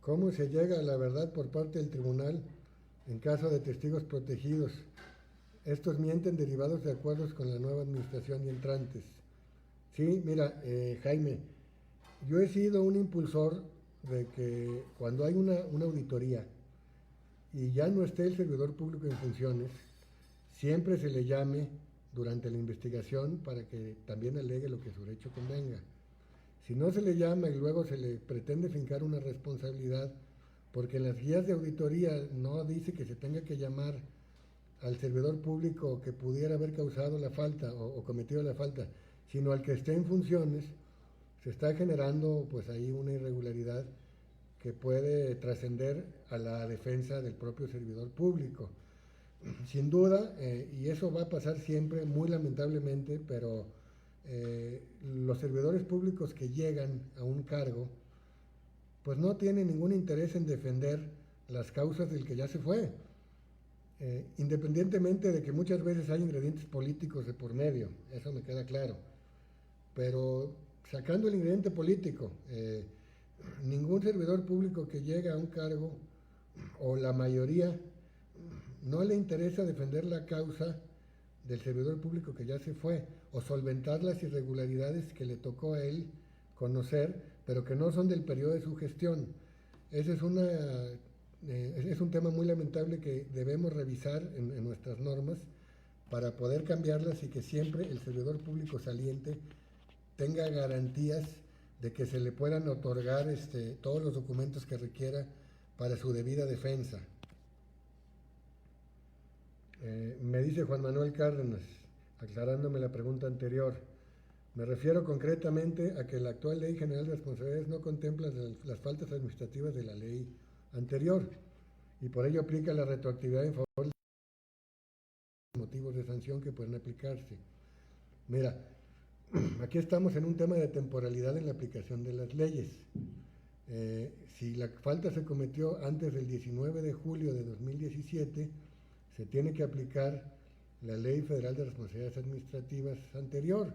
¿Cómo se llega a la verdad por parte del tribunal en caso de testigos protegidos? Estos mienten derivados de acuerdos con la nueva administración y entrantes. Sí, mira, Jaime, yo he sido un impulsor de que cuando hay una auditoría y ya no esté el servidor público en funciones, siempre se le llame durante la investigación para que también alegue lo que su derecho convenga. Si no se le llama y luego se le pretende fincar una responsabilidad, porque en las guías de auditoría no dice que se tenga que llamar al servidor público que pudiera haber causado la falta o cometido la falta, sino al que esté en funciones, se está generando pues ahí una irregularidad que puede trascender a la defensa del propio servidor público. Sin duda, y eso va a pasar siempre, muy lamentablemente, pero los servidores públicos que llegan a un cargo, pues no tienen ningún interés en defender las causas del que ya se fue, independientemente de que muchas veces hay ingredientes políticos de por medio, eso me queda claro. Pero sacando el ingrediente político, ningún servidor público que llega a un cargo, o la mayoría, no le interesa defender la causa del servidor público que ya se fue, o solventar las irregularidades que le tocó a él conocer, pero que no son del periodo de su gestión. Ese es un tema muy lamentable que debemos revisar en nuestras normas para poder cambiarlas y que siempre el servidor público saliente tenga garantías de que se le puedan otorgar todos los documentos que requiera para su debida defensa. Me dice Juan Manuel Cárdenas, aclarándome la pregunta anterior, me refiero concretamente a que la actual Ley General de Responsabilidades no contempla las faltas administrativas de la ley anterior y por ello aplica la retroactividad en favor sanción que pueden aplicarse. Mira, aquí estamos en un tema de temporalidad en la aplicación de las leyes. Si la falta se cometió antes del 19 de julio de 2017, se tiene que aplicar la Ley Federal de Responsabilidades Administrativas anterior,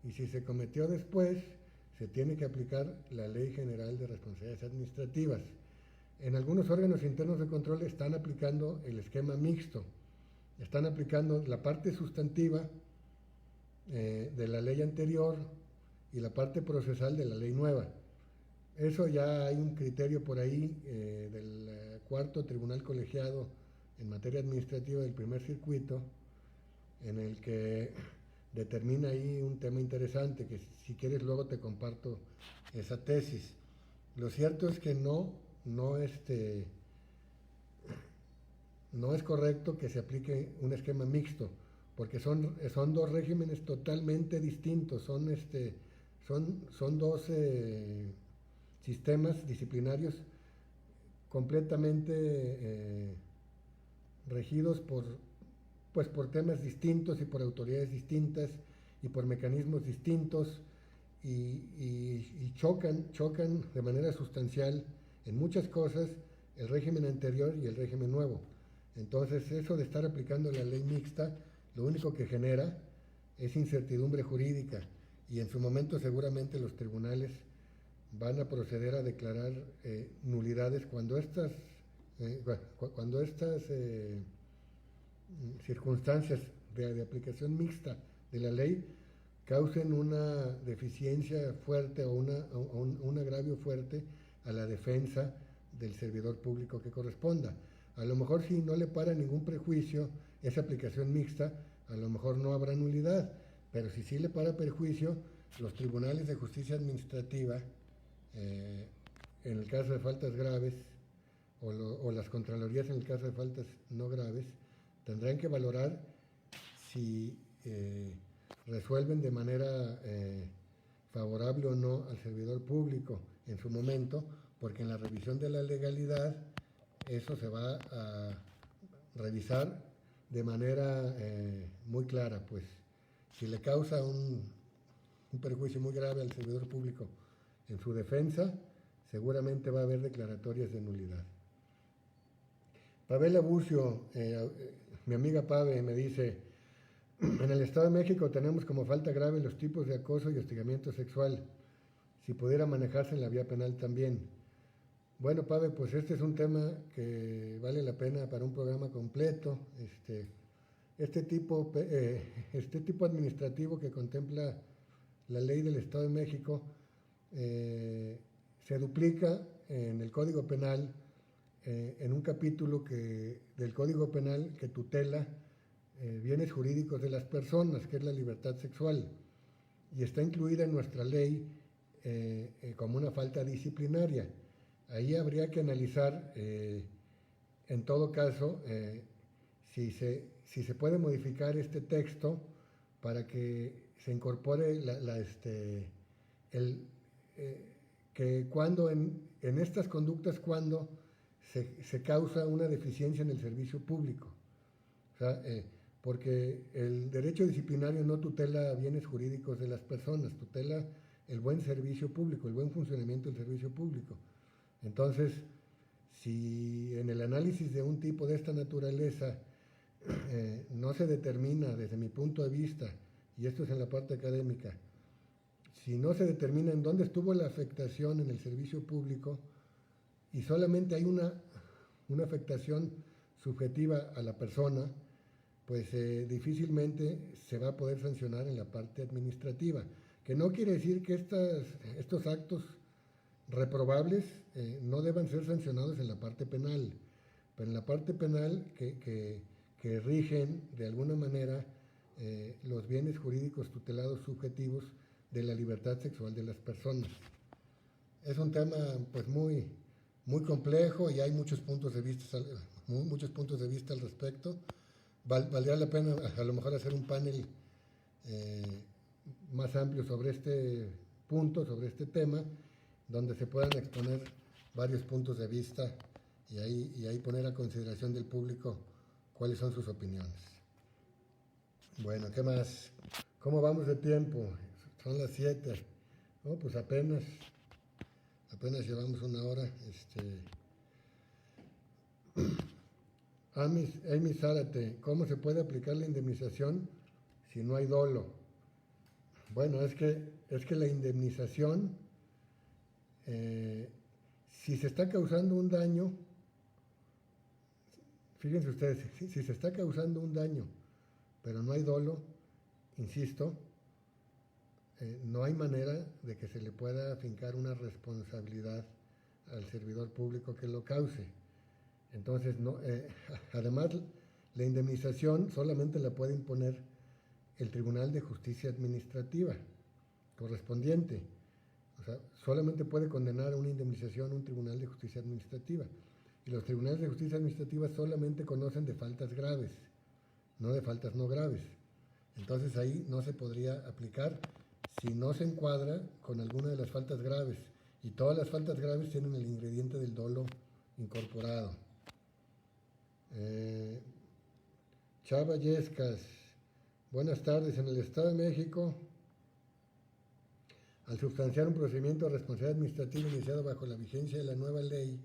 y si se cometió después, se tiene que aplicar la Ley General de Responsabilidades Administrativas. En algunos órganos internos de control están aplicando el esquema mixto, están aplicando la parte sustantiva de la ley anterior y la parte procesal de la ley nueva. Eso ya hay un criterio por ahí del cuarto tribunal colegiado en materia administrativa del primer circuito, en el que determina ahí un tema interesante, que si quieres luego te comparto esa tesis. Lo cierto es que no es correcto que se aplique un esquema mixto, porque son dos regímenes totalmente distintos, son dos sistemas disciplinarios completamente regidos por temas distintos y por autoridades distintas y por mecanismos distintos, y chocan de manera sustancial en muchas cosas el régimen anterior y el régimen nuevo. Entonces, eso de estar aplicando la ley mixta, lo único que genera es incertidumbre jurídica, y en su momento seguramente los tribunales van a proceder a declarar nulidades cuando estas circunstancias de aplicación mixta de la ley causen una deficiencia fuerte o un agravio fuerte a la defensa del servidor público que corresponda. A lo mejor, si no le para ningún prejuicio esa aplicación mixta, a lo mejor no habrá nulidad, pero si sí le para perjuicio, los tribunales de justicia administrativa, en el caso de faltas graves, o las contralorías en el caso de faltas no graves, tendrán que valorar si resuelven de manera favorable o no al servidor público en su momento, porque en la revisión de la legalidad eso se va a revisar de manera muy clara. Pues si le causa un perjuicio muy grave al servidor público en su defensa, seguramente va a haber declaratorias de nulidad. Pavel Abucio, mi amiga Pave, me dice: en el Estado de México tenemos como falta grave los tipos de acoso y hostigamiento sexual. Si pudiera manejarse en la vía penal también. Bueno, Pave, pues este es un tema que vale la pena para un programa completo. Este tipo administrativo que contempla la ley del Estado de México se duplica en el Código Penal, en un capítulo del Código Penal que tutela bienes jurídicos de las personas, que es la libertad sexual, y está incluida en nuestra ley como una falta disciplinaria. Ahí habría que analizar, en todo caso, si se puede modificar este texto para que se incorpore que cuando en estas conductas, cuando se causa una deficiencia en el servicio público. O sea, porque el derecho disciplinario no tutela bienes jurídicos de las personas, tutela el buen servicio público, el buen funcionamiento del servicio público. Entonces, si en el análisis de un tipo de esta naturaleza no se determina, desde mi punto de vista, y esto es en la parte académica, si no se determina en dónde estuvo la afectación en el servicio público, y solamente hay una afectación subjetiva a la persona, pues difícilmente se va a poder sancionar en la parte administrativa, que no quiere decir que estos actos reprobables no deban ser sancionados en la parte penal, pero en la parte penal que rigen de alguna manera los bienes jurídicos tutelados subjetivos de la libertad sexual de las personas. Es un tema pues muy complejo, y hay muchos puntos de vista al respecto. Valdría la pena a lo mejor hacer un panel más amplio sobre este punto, sobre este tema, donde se puedan exponer varios puntos de vista y ahí poner a consideración del público cuáles son sus opiniones. Bueno, ¿qué más? ¿Cómo vamos de tiempo? Son las 7. Oh, pues apenas llevamos una hora. Amy Zárate, ¿cómo se puede aplicar la indemnización si no hay dolo? Bueno, es que la indemnización, si se está causando un daño, fíjense ustedes, si se está causando un daño, pero no hay dolo, insisto, no hay manera de que se le pueda afincar una responsabilidad al servidor público que lo cause. Entonces, además, la indemnización solamente la puede imponer el Tribunal de Justicia Administrativa correspondiente. O sea, solamente puede condenar a una indemnización un Tribunal de Justicia Administrativa. Y los Tribunales de Justicia Administrativa solamente conocen de faltas graves, no de faltas no graves. Entonces ahí no se podría aplicar si no se encuadra con alguna de las faltas graves. Y todas las faltas graves tienen el ingrediente del dolo incorporado. Chava Yescas, buenas tardes. En el Estado de México, al sustanciar un procedimiento de responsabilidad administrativa iniciado bajo la vigencia de la nueva ley,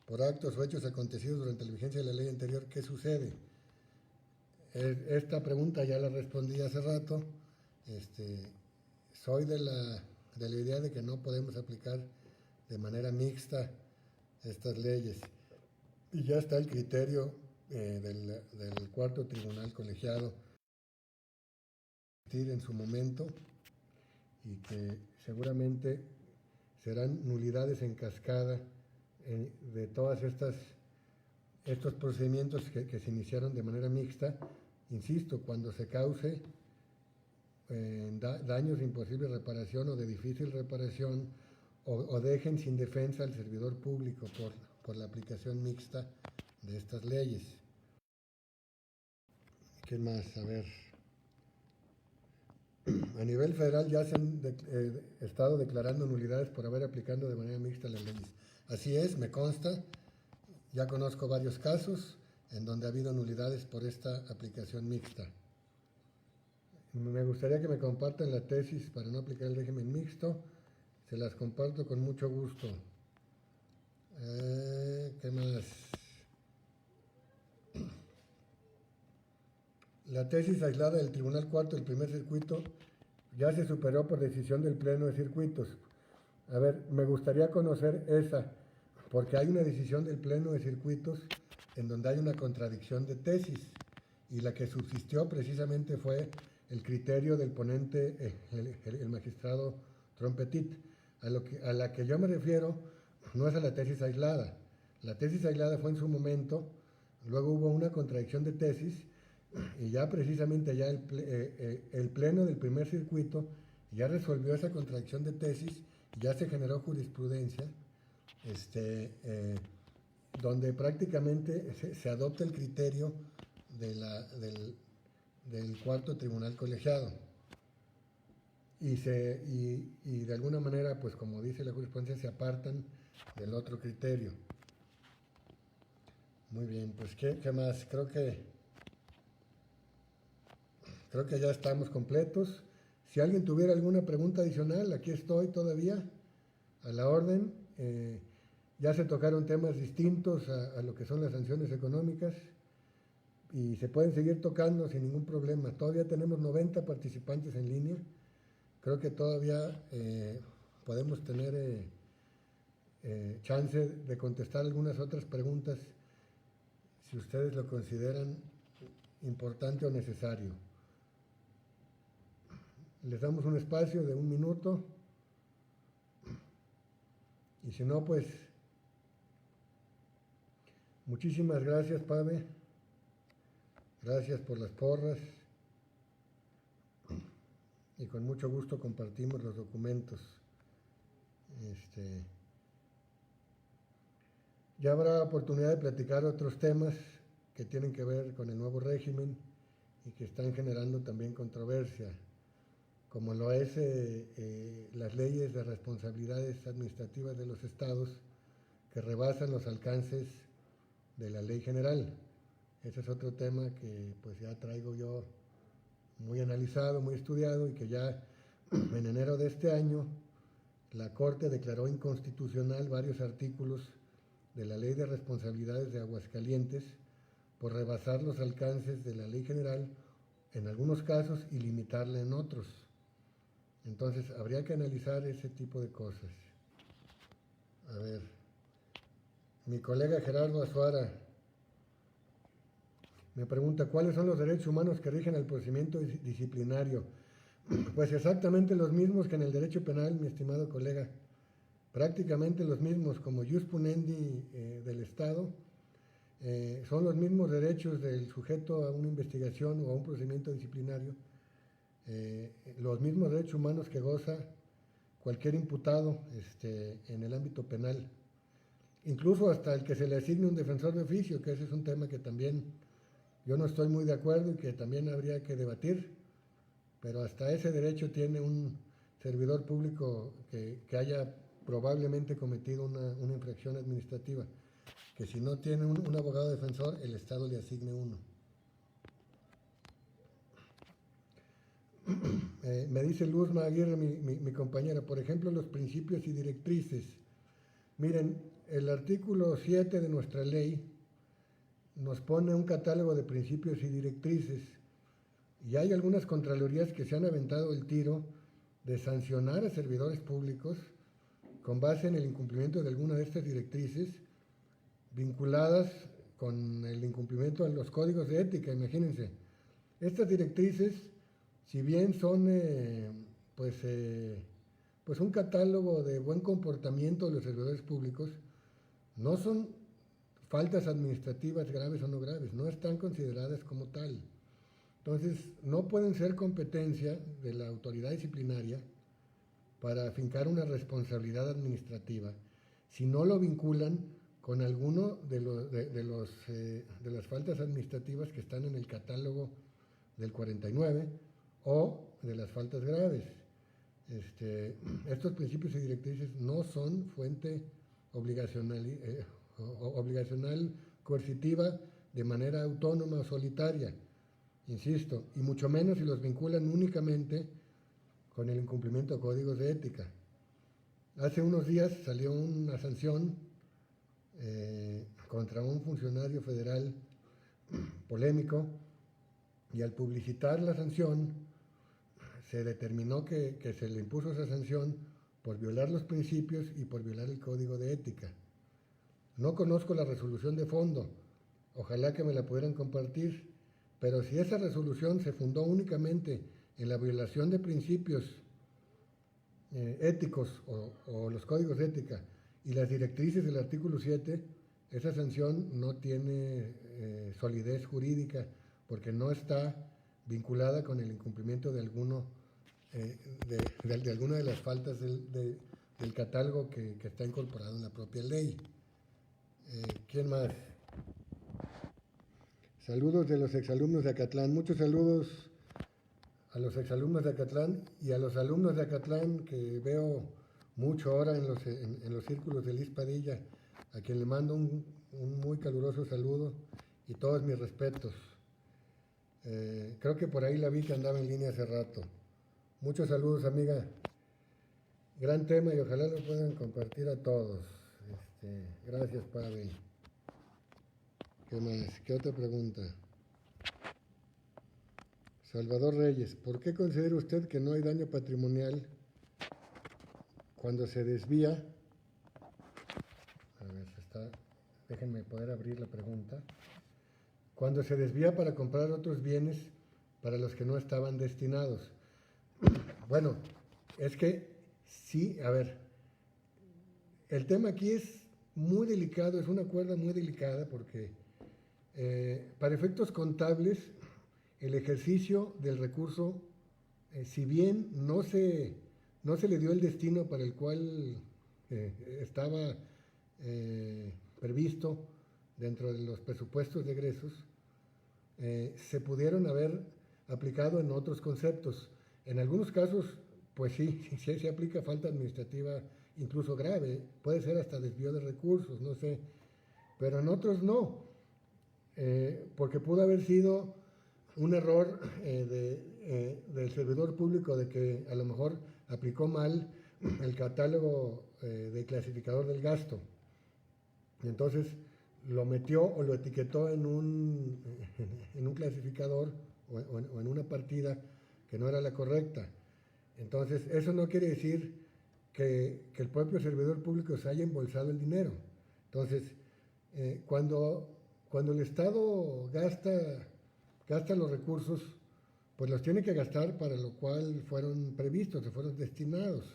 por actos o hechos acontecidos durante la vigencia de la ley anterior, ¿qué sucede? Esta pregunta ya la respondí hace rato. Soy de la idea de que no podemos aplicar de manera mixta estas leyes. Y ya está el criterio del cuarto tribunal colegiado en su momento, y que seguramente serán nulidades en cascada de todas estos procedimientos que se iniciaron de manera mixta. Insisto, cuando se cause daños de imposible reparación o de difícil reparación, o dejen sin defensa al servidor público por la aplicación mixta de estas leyes. ¿Qué más? A ver. A nivel federal ya se han estado declarando nulidades por haber aplicado de manera mixta las leyes. Así es, me consta. Ya conozco varios casos en donde ha habido nulidades por esta aplicación mixta. Me gustaría que me compartan la tesis para no aplicar el régimen mixto. Se las comparto con mucho gusto. ¿Qué más? La tesis aislada del Tribunal Cuarto del Primer Circuito ya se superó por decisión del Pleno de Circuitos. A ver, me gustaría conocer esa, porque hay una decisión del Pleno de Circuitos en donde hay una contradicción de tesis, y la que subsistió precisamente fue el criterio del ponente, el magistrado Trompetit. A la que yo me refiero no es a la tesis aislada. La tesis aislada fue en su momento, luego hubo una contradicción de tesis, y ya precisamente ya el Pleno del Primer Circuito ya resolvió esa contradicción de tesis, y ya se generó jurisprudencia, donde prácticamente se adopta el criterio del cuarto tribunal colegiado, y de alguna manera, pues como dice la jurisprudencia, se apartan del otro criterio. Muy bien, pues ¿qué más? Creo que ya estamos completos. Si alguien tuviera alguna pregunta adicional, aquí estoy todavía a la orden. Ya se tocaron temas distintos a lo que son las sanciones económicas, y se pueden seguir tocando sin ningún problema. Todavía tenemos 90 participantes en línea. Creo que todavía podemos tener chance de contestar algunas otras preguntas si ustedes lo consideran importante o necesario. Les damos un espacio de 1 minuto, y si no, pues muchísimas gracias, Pave. Gracias por las porras, y con mucho gusto compartimos los documentos. Ya habrá oportunidad de platicar otros temas que tienen que ver con el nuevo régimen y que están generando también controversia, como lo es las leyes de responsabilidades administrativas de los estados, que rebasan los alcances de la ley general. Ese es otro tema que pues ya traigo yo muy analizado, muy estudiado, y que ya en enero de este año la Corte declaró inconstitucional varios artículos de la Ley de Responsabilidades de Aguascalientes por rebasar los alcances de la Ley General en algunos casos y limitarla en otros. Entonces habría que analizar ese tipo de cosas. A ver, mi colega Gerardo Azuara me pregunta, ¿cuáles son los derechos humanos que rigen el procedimiento disciplinario? Pues exactamente los mismos que en el derecho penal, mi estimado colega. Prácticamente los mismos, como jus punendi del Estado, son los mismos derechos del sujeto a una investigación o a un procedimiento disciplinario, los mismos derechos humanos que goza cualquier imputado en el ámbito penal. Incluso hasta el que se le asigne un defensor de oficio, que ese es un tema que también yo no estoy muy de acuerdo y que también habría que debatir, pero hasta ese derecho tiene un servidor público que haya probablemente cometido una infracción administrativa, que si no tiene un abogado defensor, el Estado le asigne uno. Me dice Luzma Aguirre, mi compañera, por ejemplo, los principios y directrices. Miren, el artículo 7 de nuestra ley nos pone un catálogo de principios y directrices, y hay algunas contralorías que se han aventado el tiro de sancionar a servidores públicos con base en el incumplimiento de alguna de estas directrices, vinculadas con el incumplimiento de los códigos de ética. Imagínense, estas directrices, si bien son pues un catálogo de buen comportamiento de los servidores públicos, no son faltas administrativas graves o no graves, no están consideradas como tal. Entonces, no pueden ser competencia de la autoridad disciplinaria para afincar una responsabilidad administrativa si no lo vinculan con alguno de las faltas administrativas que están en el catálogo del 49 o de las faltas graves. Estos principios y directrices no son fuente obligacional coercitiva de manera autónoma o solitaria, insisto, y mucho menos si los vinculan únicamente con el incumplimiento de códigos de ética. Hace unos días salió una sanción contra un funcionario federal polémico, y al publicitar la sanción se determinó que se le impuso esa sanción por violar los principios y por violar el código de ética. No conozco la resolución de fondo, ojalá que me la pudieran compartir, pero si esa resolución se fundó únicamente en la violación de principios éticos o los códigos de ética y las directrices del artículo 7, esa sanción no tiene solidez jurídica porque no está vinculada con el incumplimiento de alguna de las faltas del catálogo que está incorporado en la propia ley. ¿Quién más? Saludos de los exalumnos de Acatlán. Muchos saludos a los exalumnos de Acatlán y a los alumnos de Acatlán que veo mucho ahora en los círculos de Liz Padilla, a quien le mando un muy caluroso saludo y todos mis respetos. Creo que por ahí la vi que andaba en línea hace rato. Muchos saludos, amiga. Gran tema y ojalá lo puedan compartir a todos. Gracias, Pavel. ¿Qué más? ¿Qué otra pregunta? Salvador Reyes, ¿por qué considera usted que no hay daño patrimonial cuando se desvía? A ver, déjenme poder abrir la pregunta. Cuando se desvía para comprar otros bienes para los que no estaban destinados. Bueno, es que sí, a ver, el tema aquí es muy delicado, es una cuerda muy delicada porque para efectos contables el ejercicio del recurso, si bien no se le dio el destino para el cual estaba previsto dentro de los presupuestos de egresos, se pudieron haber aplicado en otros conceptos. En algunos casos, pues sí se aplica falta administrativa incluso grave, puede ser hasta desvío de recursos, no sé, pero en otros no. porque pudo haber sido un error del servidor público de que a lo mejor aplicó mal el catálogo de clasificador del gasto. Y entonces lo metió o lo etiquetó en un clasificador o en una partida que no era la correcta. Entonces, eso no quiere decir que el propio servidor público se haya embolsado el dinero. Entonces, cuando el Estado gasta los recursos, pues los tiene que gastar para lo cual fueron previstos, o fueron destinados,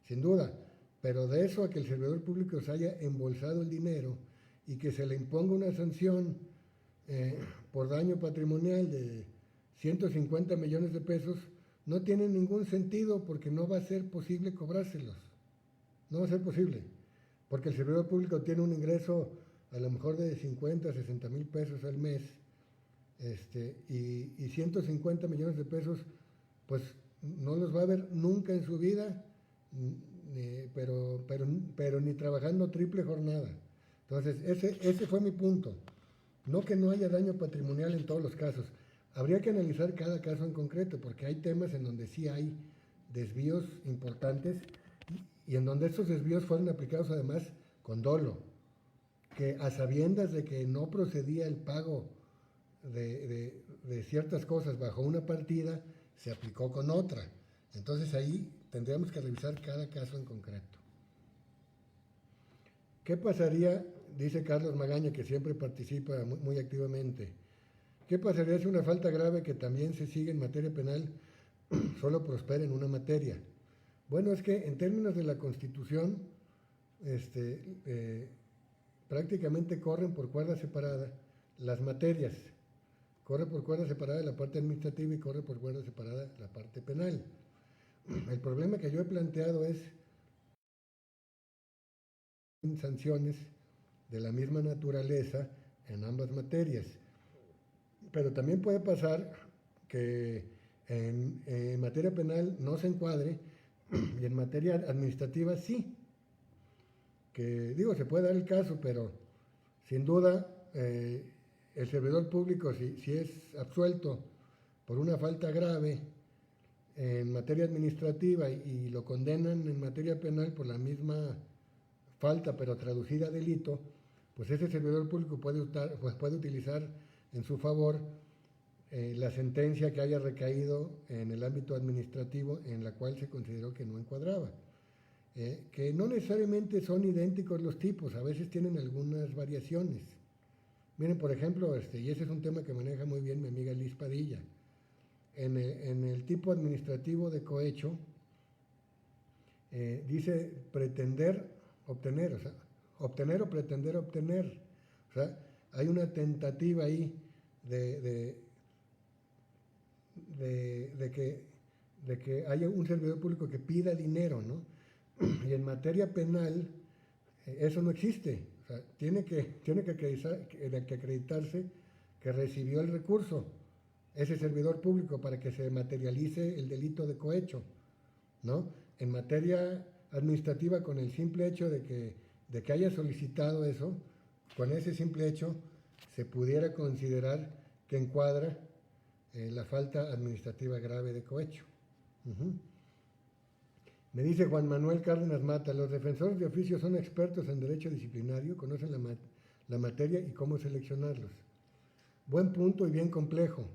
sin duda. Pero de eso a que el servidor público se haya embolsado el dinero y que se le imponga una sanción por daño patrimonial de 150 millones de pesos, no tiene ningún sentido porque no va a ser posible cobrárselos. No va a ser posible, porque el servidor público tiene un ingreso a lo mejor de 50, 60 mil pesos al mes, y 150 millones de pesos, pues no los va a ver nunca en su vida, pero ni trabajando triple jornada. Entonces, ese fue mi punto. No que no haya daño patrimonial en todos los casos. Habría que analizar cada caso en concreto, porque hay temas en donde sí hay desvíos importantes y en donde estos desvíos fueron aplicados además con dolo, que a sabiendas de que no procedía el pago de ciertas cosas bajo una partida, se aplicó con otra. Entonces ahí tendríamos que revisar cada caso en concreto. ¿Qué pasaría, dice Carlos Magaña, que siempre participa muy activamente, qué pasaría si una falta grave que también se sigue en materia penal solo prospera en una materia? Bueno, es que en términos de la Constitución, prácticamente corren por cuerda separada las materias. Corre por cuerda separada la parte administrativa y corre por cuerda separada la parte penal. El problema que yo he planteado es sanciones de la misma naturaleza en ambas materias. Pero también puede pasar que en materia penal no se encuadre y en materia administrativa sí. Que digo, se puede dar el caso, pero sin duda el servidor público, si es absuelto por una falta grave en materia administrativa y lo condenan en materia penal por la misma falta, pero traducida a delito, pues ese servidor público puede utilizar en su favor la sentencia que haya recaído en el ámbito administrativo en la cual se consideró que no encuadraba. Que no necesariamente son idénticos los tipos, a veces tienen algunas variaciones. Miren, por ejemplo, y ese es un tema que maneja muy bien mi amiga Liz Padilla, en el tipo administrativo de cohecho, dice pretender obtener, o sea, obtener o pretender obtener. O sea, hay una tentativa ahí de que haya un servidor público que pida dinero, ¿no? Y en materia penal, eso no existe. O sea, tiene que acreditarse que recibió el recurso ese servidor público para que se materialice el delito de cohecho, ¿no? En materia administrativa, con el simple hecho de que haya solicitado eso, con ese simple hecho se pudiera considerar que encuadra la falta administrativa grave de cohecho. Me dice Juan Manuel Cárdenas Mata, los defensores de oficio son expertos en derecho disciplinario, conocen la materia y cómo seleccionarlos. Buen punto y bien complejo.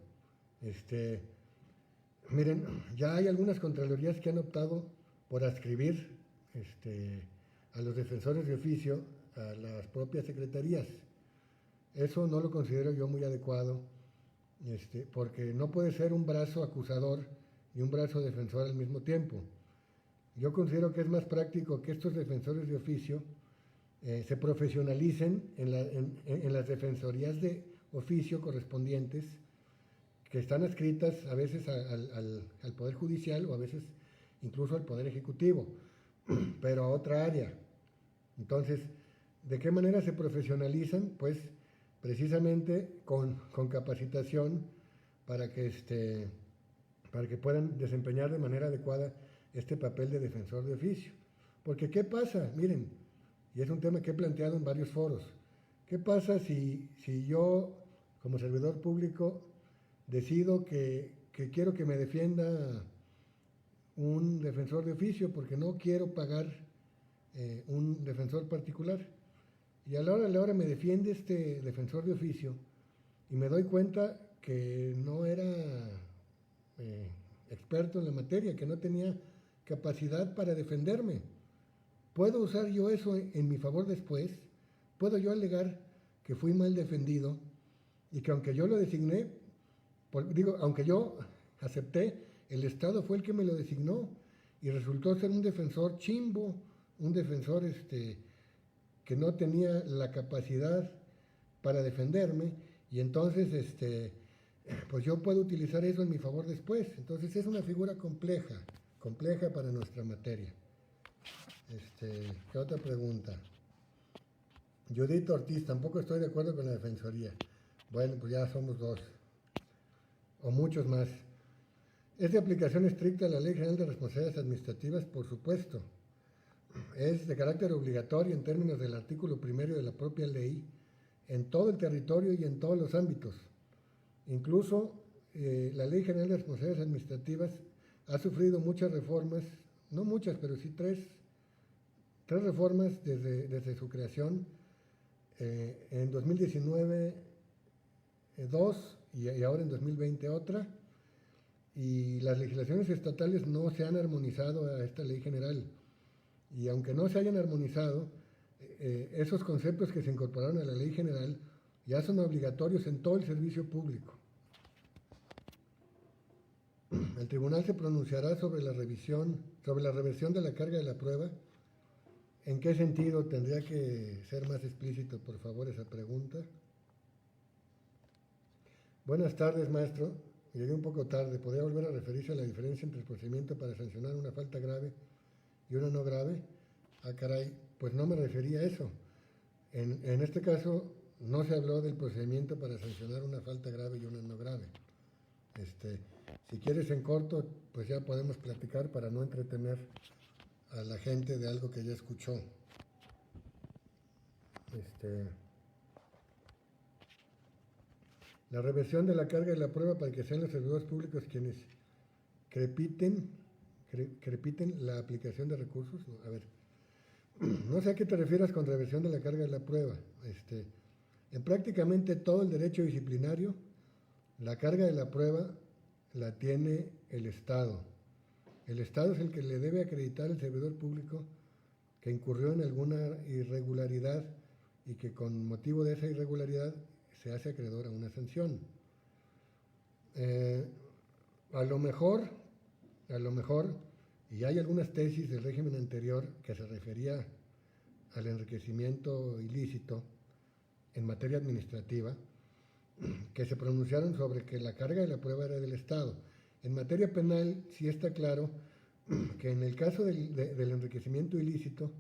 Miren, ya hay algunas contralorías que han optado por adscribir a los defensores de oficio a las propias secretarías. Eso no lo considero yo muy adecuado, porque no puede ser un brazo acusador y un brazo defensor al mismo tiempo. Yo considero que es más práctico que estos defensores de oficio se profesionalicen en las defensorías de oficio correspondientes, que están adscritas a veces al Poder Judicial o a veces incluso al Poder Ejecutivo, pero a otra área. Entonces, ¿de qué manera se profesionalizan? Pues precisamente con capacitación para que puedan desempeñar de manera adecuada este papel de defensor de oficio. Porque ¿qué pasa? Miren, y es un tema que he planteado en varios foros. ¿Qué pasa si yo como servidor público, decido que quiero que me defienda un defensor de oficio porque no quiero pagar un defensor particular. Y a la hora me defiende este defensor de oficio y me doy cuenta que no era experto en la materia, que no tenía capacidad para defenderme. ¿Puedo usar yo eso en mi favor después? ¿Puedo yo alegar que fui mal defendido y que aunque yo lo designé, aunque yo acepté, el Estado fue el que me lo designó y resultó ser un defensor chimbo, un defensor que no tenía la capacidad para defenderme y entonces pues yo puedo utilizar eso en mi favor después? Entonces es una figura compleja para nuestra materia. ¿Qué otra pregunta? Judith Ortiz, tampoco estoy de acuerdo con la defensoría. Bueno, pues ya somos dos, o muchos más. ¿Es de aplicación estricta la Ley General de Responsabilidades Administrativas? Por supuesto. Es de carácter obligatorio en términos del artículo primero de la propia ley, en todo el territorio y en todos los ámbitos. Incluso la Ley General de Responsabilidades Administrativas ha sufrido muchas reformas, no muchas, pero sí tres reformas desde su creación. En 2019 dos y ahora en 2020 otra, y las legislaciones estatales no se han armonizado a esta ley general, y aunque no se hayan armonizado, esos conceptos que se incorporaron a la ley general ya son obligatorios en todo el servicio público. El tribunal se pronunciará sobre la reversión de la carga de la prueba. ¿En qué sentido? Tendría que ser más explícito, por favor, esa pregunta. Buenas tardes, maestro. Llegué un poco tarde. ¿Podría volver a referirse a la diferencia entre el procedimiento para sancionar una falta grave y una no grave? Ah, caray, pues no me refería a eso. En este caso, no se habló del procedimiento para sancionar una falta grave y una no grave. Si quieres en corto, pues ya podemos platicar para no entretener a la gente de algo que ya escuchó. La reversión de la carga de la prueba para que sean los servidores públicos quienes crepiten la aplicación de recursos. No, a ver, no sé a qué te refieras con reversión de la carga de la prueba. En prácticamente todo el derecho disciplinario, la carga de la prueba la tiene el Estado. El Estado es el que le debe acreditar al servidor público que incurrió en alguna irregularidad y que con motivo de esa irregularidad se hace acreedor a una sanción. A lo mejor, y hay algunas tesis del régimen anterior que se refería al enriquecimiento ilícito en materia administrativa, que se pronunciaron sobre que la carga de la prueba era del Estado. En materia penal sí está claro que en el caso del enriquecimiento ilícito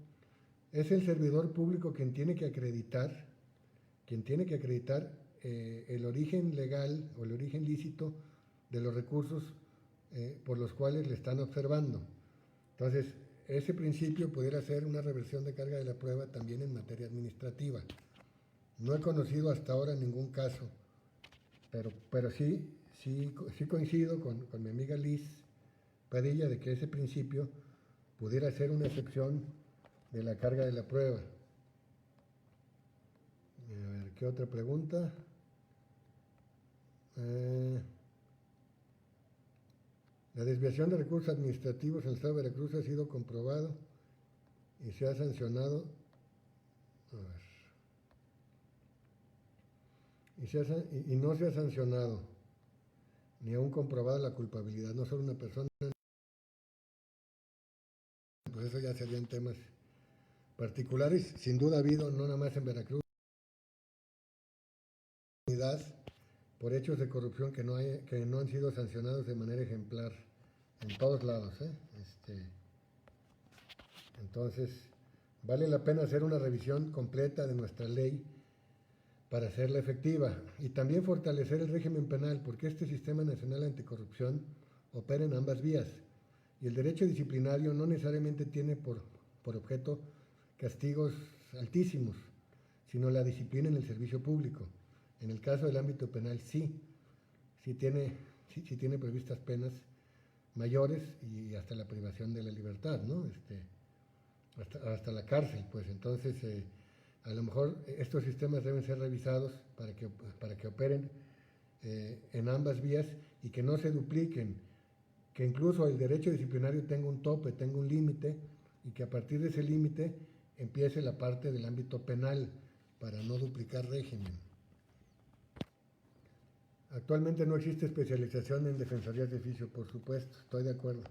es el servidor público quien tiene que acreditar el origen legal o el origen lícito de los recursos por los cuales le están observando. Entonces, ese principio pudiera ser una reversión de carga de la prueba también en materia administrativa. No he conocido hasta ahora ningún caso, pero sí coincido con mi amiga Liz Padilla de que ese principio pudiera ser una excepción de la carga de la prueba. A ver, ¿qué otra pregunta? La desviación de recursos administrativos en el Estado de Veracruz ha sido comprobado y se ha sancionado. Y no se ha sancionado ni aún comprobado la culpabilidad, no solo una persona, pues eso ya serían temas particulares. Sin duda ha habido, no nada más en Veracruz, por hechos de corrupción que no han sido sancionados de manera ejemplar en todos lados. Entonces, vale la pena hacer una revisión completa de nuestra ley para hacerla efectiva y también fortalecer el régimen penal, porque este Sistema Nacional Anticorrupción opera en ambas vías y el derecho disciplinario no necesariamente tiene por objeto castigos altísimos, sino la disciplina en el servicio público. En el caso del ámbito penal sí tiene previstas penas mayores y hasta la privación de la libertad, ¿no? Hasta la cárcel, pues. Entonces, a lo mejor estos sistemas deben ser revisados para que operen en ambas vías y que no se dupliquen, que incluso el derecho disciplinario tenga un tope, tenga un límite, y que a partir de ese límite empiece la parte del ámbito penal para no duplicar régimen. Actualmente no existe especialización en defensorías de oficio, por supuesto, estoy de acuerdo.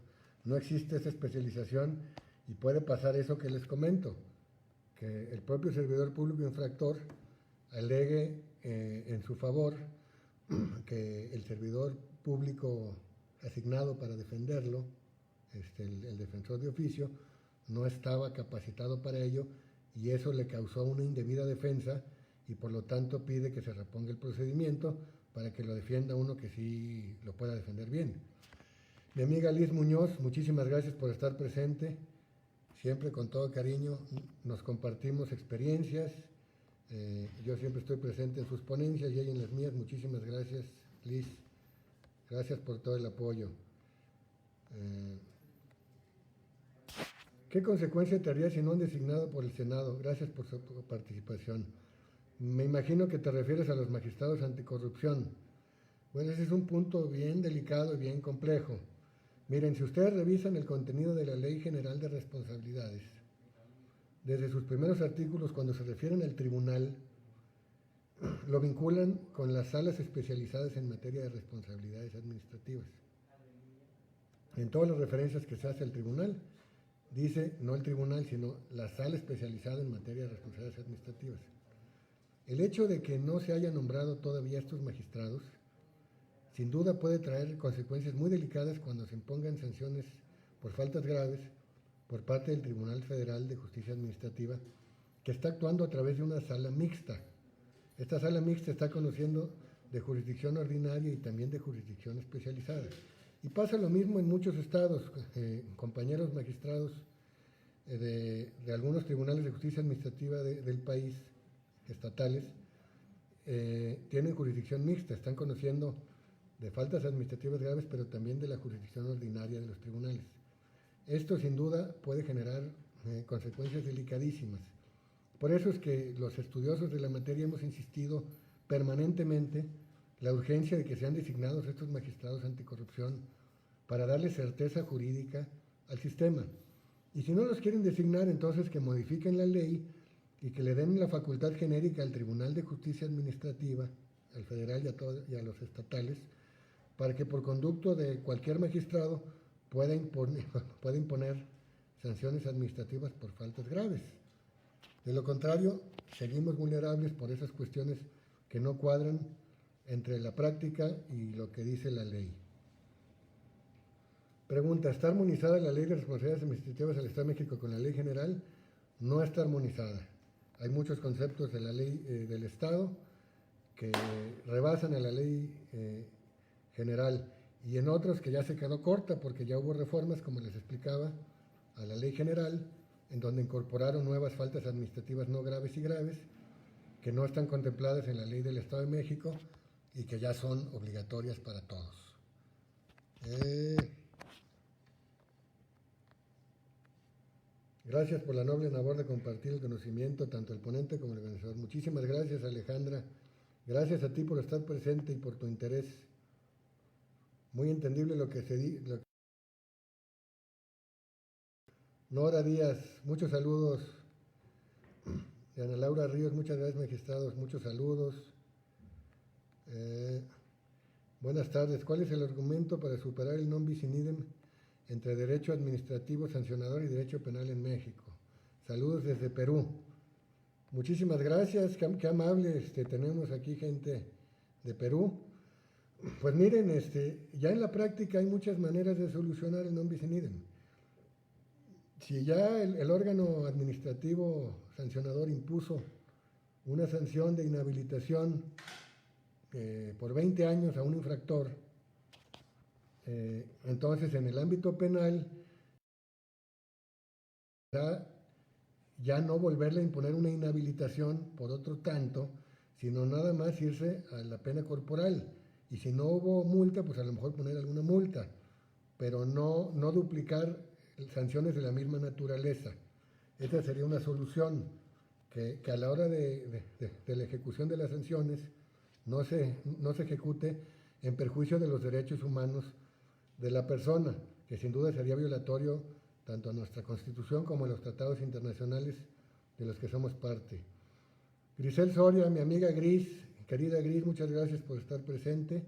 No existe esa especialización y puede pasar eso que les comento, que el propio servidor público infractor alegue en su favor que el servidor público asignado para defenderlo, el defensor de oficio, no estaba capacitado para ello y eso le causó una indebida defensa y por lo tanto pide que se reponga el procedimiento para que lo defienda uno que sí lo pueda defender bien. Mi amiga Liz Muñoz, muchísimas gracias por estar presente, siempre con todo cariño, nos compartimos experiencias, yo siempre estoy presente en sus ponencias y ella en las mías, muchísimas gracias Liz, gracias por todo el apoyo. ¿Qué consecuencia tendría si no han designado por el Senado? Gracias por su participación. Me imagino que te refieres a los magistrados anticorrupción. Bueno, ese es un punto bien delicado y bien complejo. Miren, si ustedes revisan el contenido de la Ley General de Responsabilidades, desde sus primeros artículos, cuando se refieren al tribunal, lo vinculan con las salas especializadas en materia de responsabilidades administrativas. En todas las referencias que se hace al tribunal, dice no el tribunal, sino la sala especializada en materia de responsabilidades administrativas. El hecho de que no se haya nombrado todavía estos magistrados, sin duda puede traer consecuencias muy delicadas cuando se impongan sanciones por faltas graves por parte del Tribunal Federal de Justicia Administrativa, que está actuando a través de una sala mixta. Esta sala mixta está conociendo de jurisdicción ordinaria y también de jurisdicción especializada. Y pasa lo mismo en muchos estados, compañeros magistrados de algunos tribunales de justicia administrativa del país, estatales, tienen jurisdicción mixta, están conociendo de faltas administrativas graves, pero también de la jurisdicción ordinaria de los tribunales. Esto sin duda puede generar consecuencias delicadísimas. Por eso es que los estudiosos de la materia hemos insistido permanentemente la urgencia de que sean designados estos magistrados anticorrupción para darle certeza jurídica al sistema. Y si no los quieren designar, entonces que modifiquen la ley y que le den la facultad genérica al Tribunal de Justicia Administrativa, al federal y a los estatales, para que por conducto de cualquier magistrado pueda imponer sanciones administrativas por faltas graves. De lo contrario, seguimos vulnerables por esas cuestiones que no cuadran entre la práctica y lo que dice la ley. Pregunta, ¿está armonizada la Ley de Responsabilidades Administrativas del Estado de México con la Ley General? No está armonizada. Hay muchos conceptos de la Ley del Estado que rebasan a la Ley General y en otros que ya se quedó corta porque ya hubo reformas, como les explicaba, a la Ley General, en donde incorporaron nuevas faltas administrativas no graves y graves, que no están contempladas en la Ley del Estado de México y que ya son obligatorias para todos. Gracias por la noble labor de compartir el conocimiento, tanto el ponente como el organizador. Muchísimas gracias, Alejandra. Gracias a ti por estar presente y por tu interés. Muy entendible lo que se dice. Nora Díaz, muchos saludos. Y Ana Laura Ríos, muchas gracias, magistrados, muchos saludos. Buenas tardes. ¿Cuál es el argumento para superar el non bis in idem entre derecho administrativo sancionador y derecho penal en México? Saludos desde Perú. Muchísimas gracias, qué amables tenemos aquí gente de Perú. Pues miren, ya en la práctica hay muchas maneras de solucionar el non bis in idem. Si ya el órgano administrativo sancionador impuso una sanción de inhabilitación por 20 años a un infractor, entonces en el ámbito penal ya no volverle a imponer una inhabilitación por otro tanto, sino nada más irse a la pena corporal. Y si no hubo multa, pues a lo mejor poner alguna multa, pero no duplicar sanciones de la misma naturaleza. Esta sería una solución, que a la hora de la ejecución de las sanciones no se ejecute en perjuicio de los derechos humanos de la persona, que sin duda sería violatorio tanto a nuestra Constitución como a los tratados internacionales de los que somos parte. Grisel Soria, mi amiga Gris, querida Gris, muchas gracias por estar presente.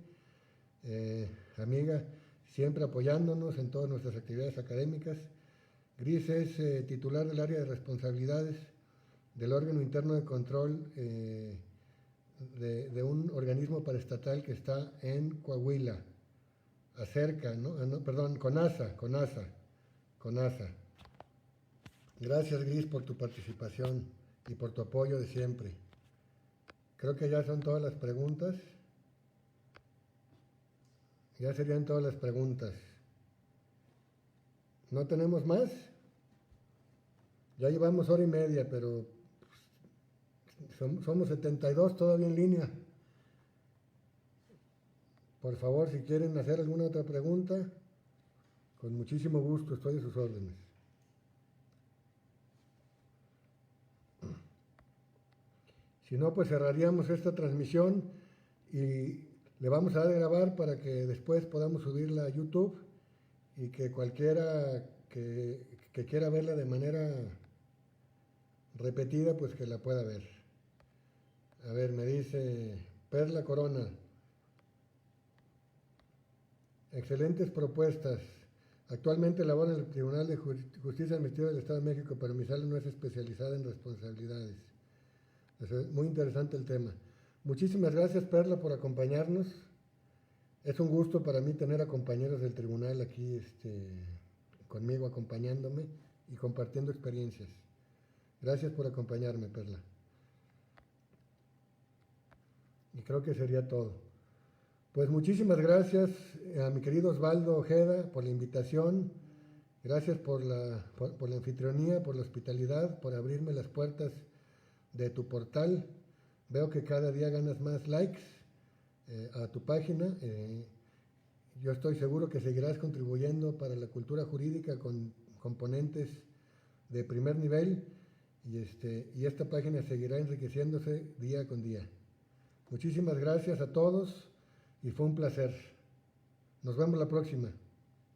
Amiga, siempre apoyándonos en todas nuestras actividades académicas. Gris es titular del área de responsabilidades del órgano interno de control de un organismo paraestatal que está en Coahuila, CONASA. Gracias, Gris, por tu participación y por tu apoyo de siempre. Creo que ya son todas las preguntas. Ya serían todas las preguntas. ¿No tenemos más? Ya llevamos hora y media, pero somos 72 todavía en línea. Por favor, si quieren hacer alguna otra pregunta, con muchísimo gusto, estoy a sus órdenes. Si no, pues cerraríamos esta transmisión y le vamos a dar a grabar para que después podamos subirla a YouTube y que cualquiera que quiera verla de manera repetida, pues que la pueda ver. A ver, me dice Perla Corona. Excelentes propuestas. Actualmente laboro en el Tribunal de Justicia Administrativa del Estado de México, pero mi sala no es especializada en responsabilidades. Es muy interesante el tema. Muchísimas gracias, Perla, por acompañarnos. Es un gusto para mí tener a compañeros del tribunal aquí conmigo, acompañándome y compartiendo experiencias. Gracias por acompañarme, Perla. Y creo que sería todo. Pues muchísimas gracias a mi querido Osvaldo Ojeda por la invitación. Gracias por la anfitrionía, por la hospitalidad, por abrirme las puertas de tu portal. Veo que cada día ganas más likes a tu página. Yo estoy seguro que seguirás contribuyendo para la cultura jurídica con componentes de primer nivel y esta página seguirá enriqueciéndose día con día. Muchísimas gracias a todos y fue un placer. Nos vemos la próxima.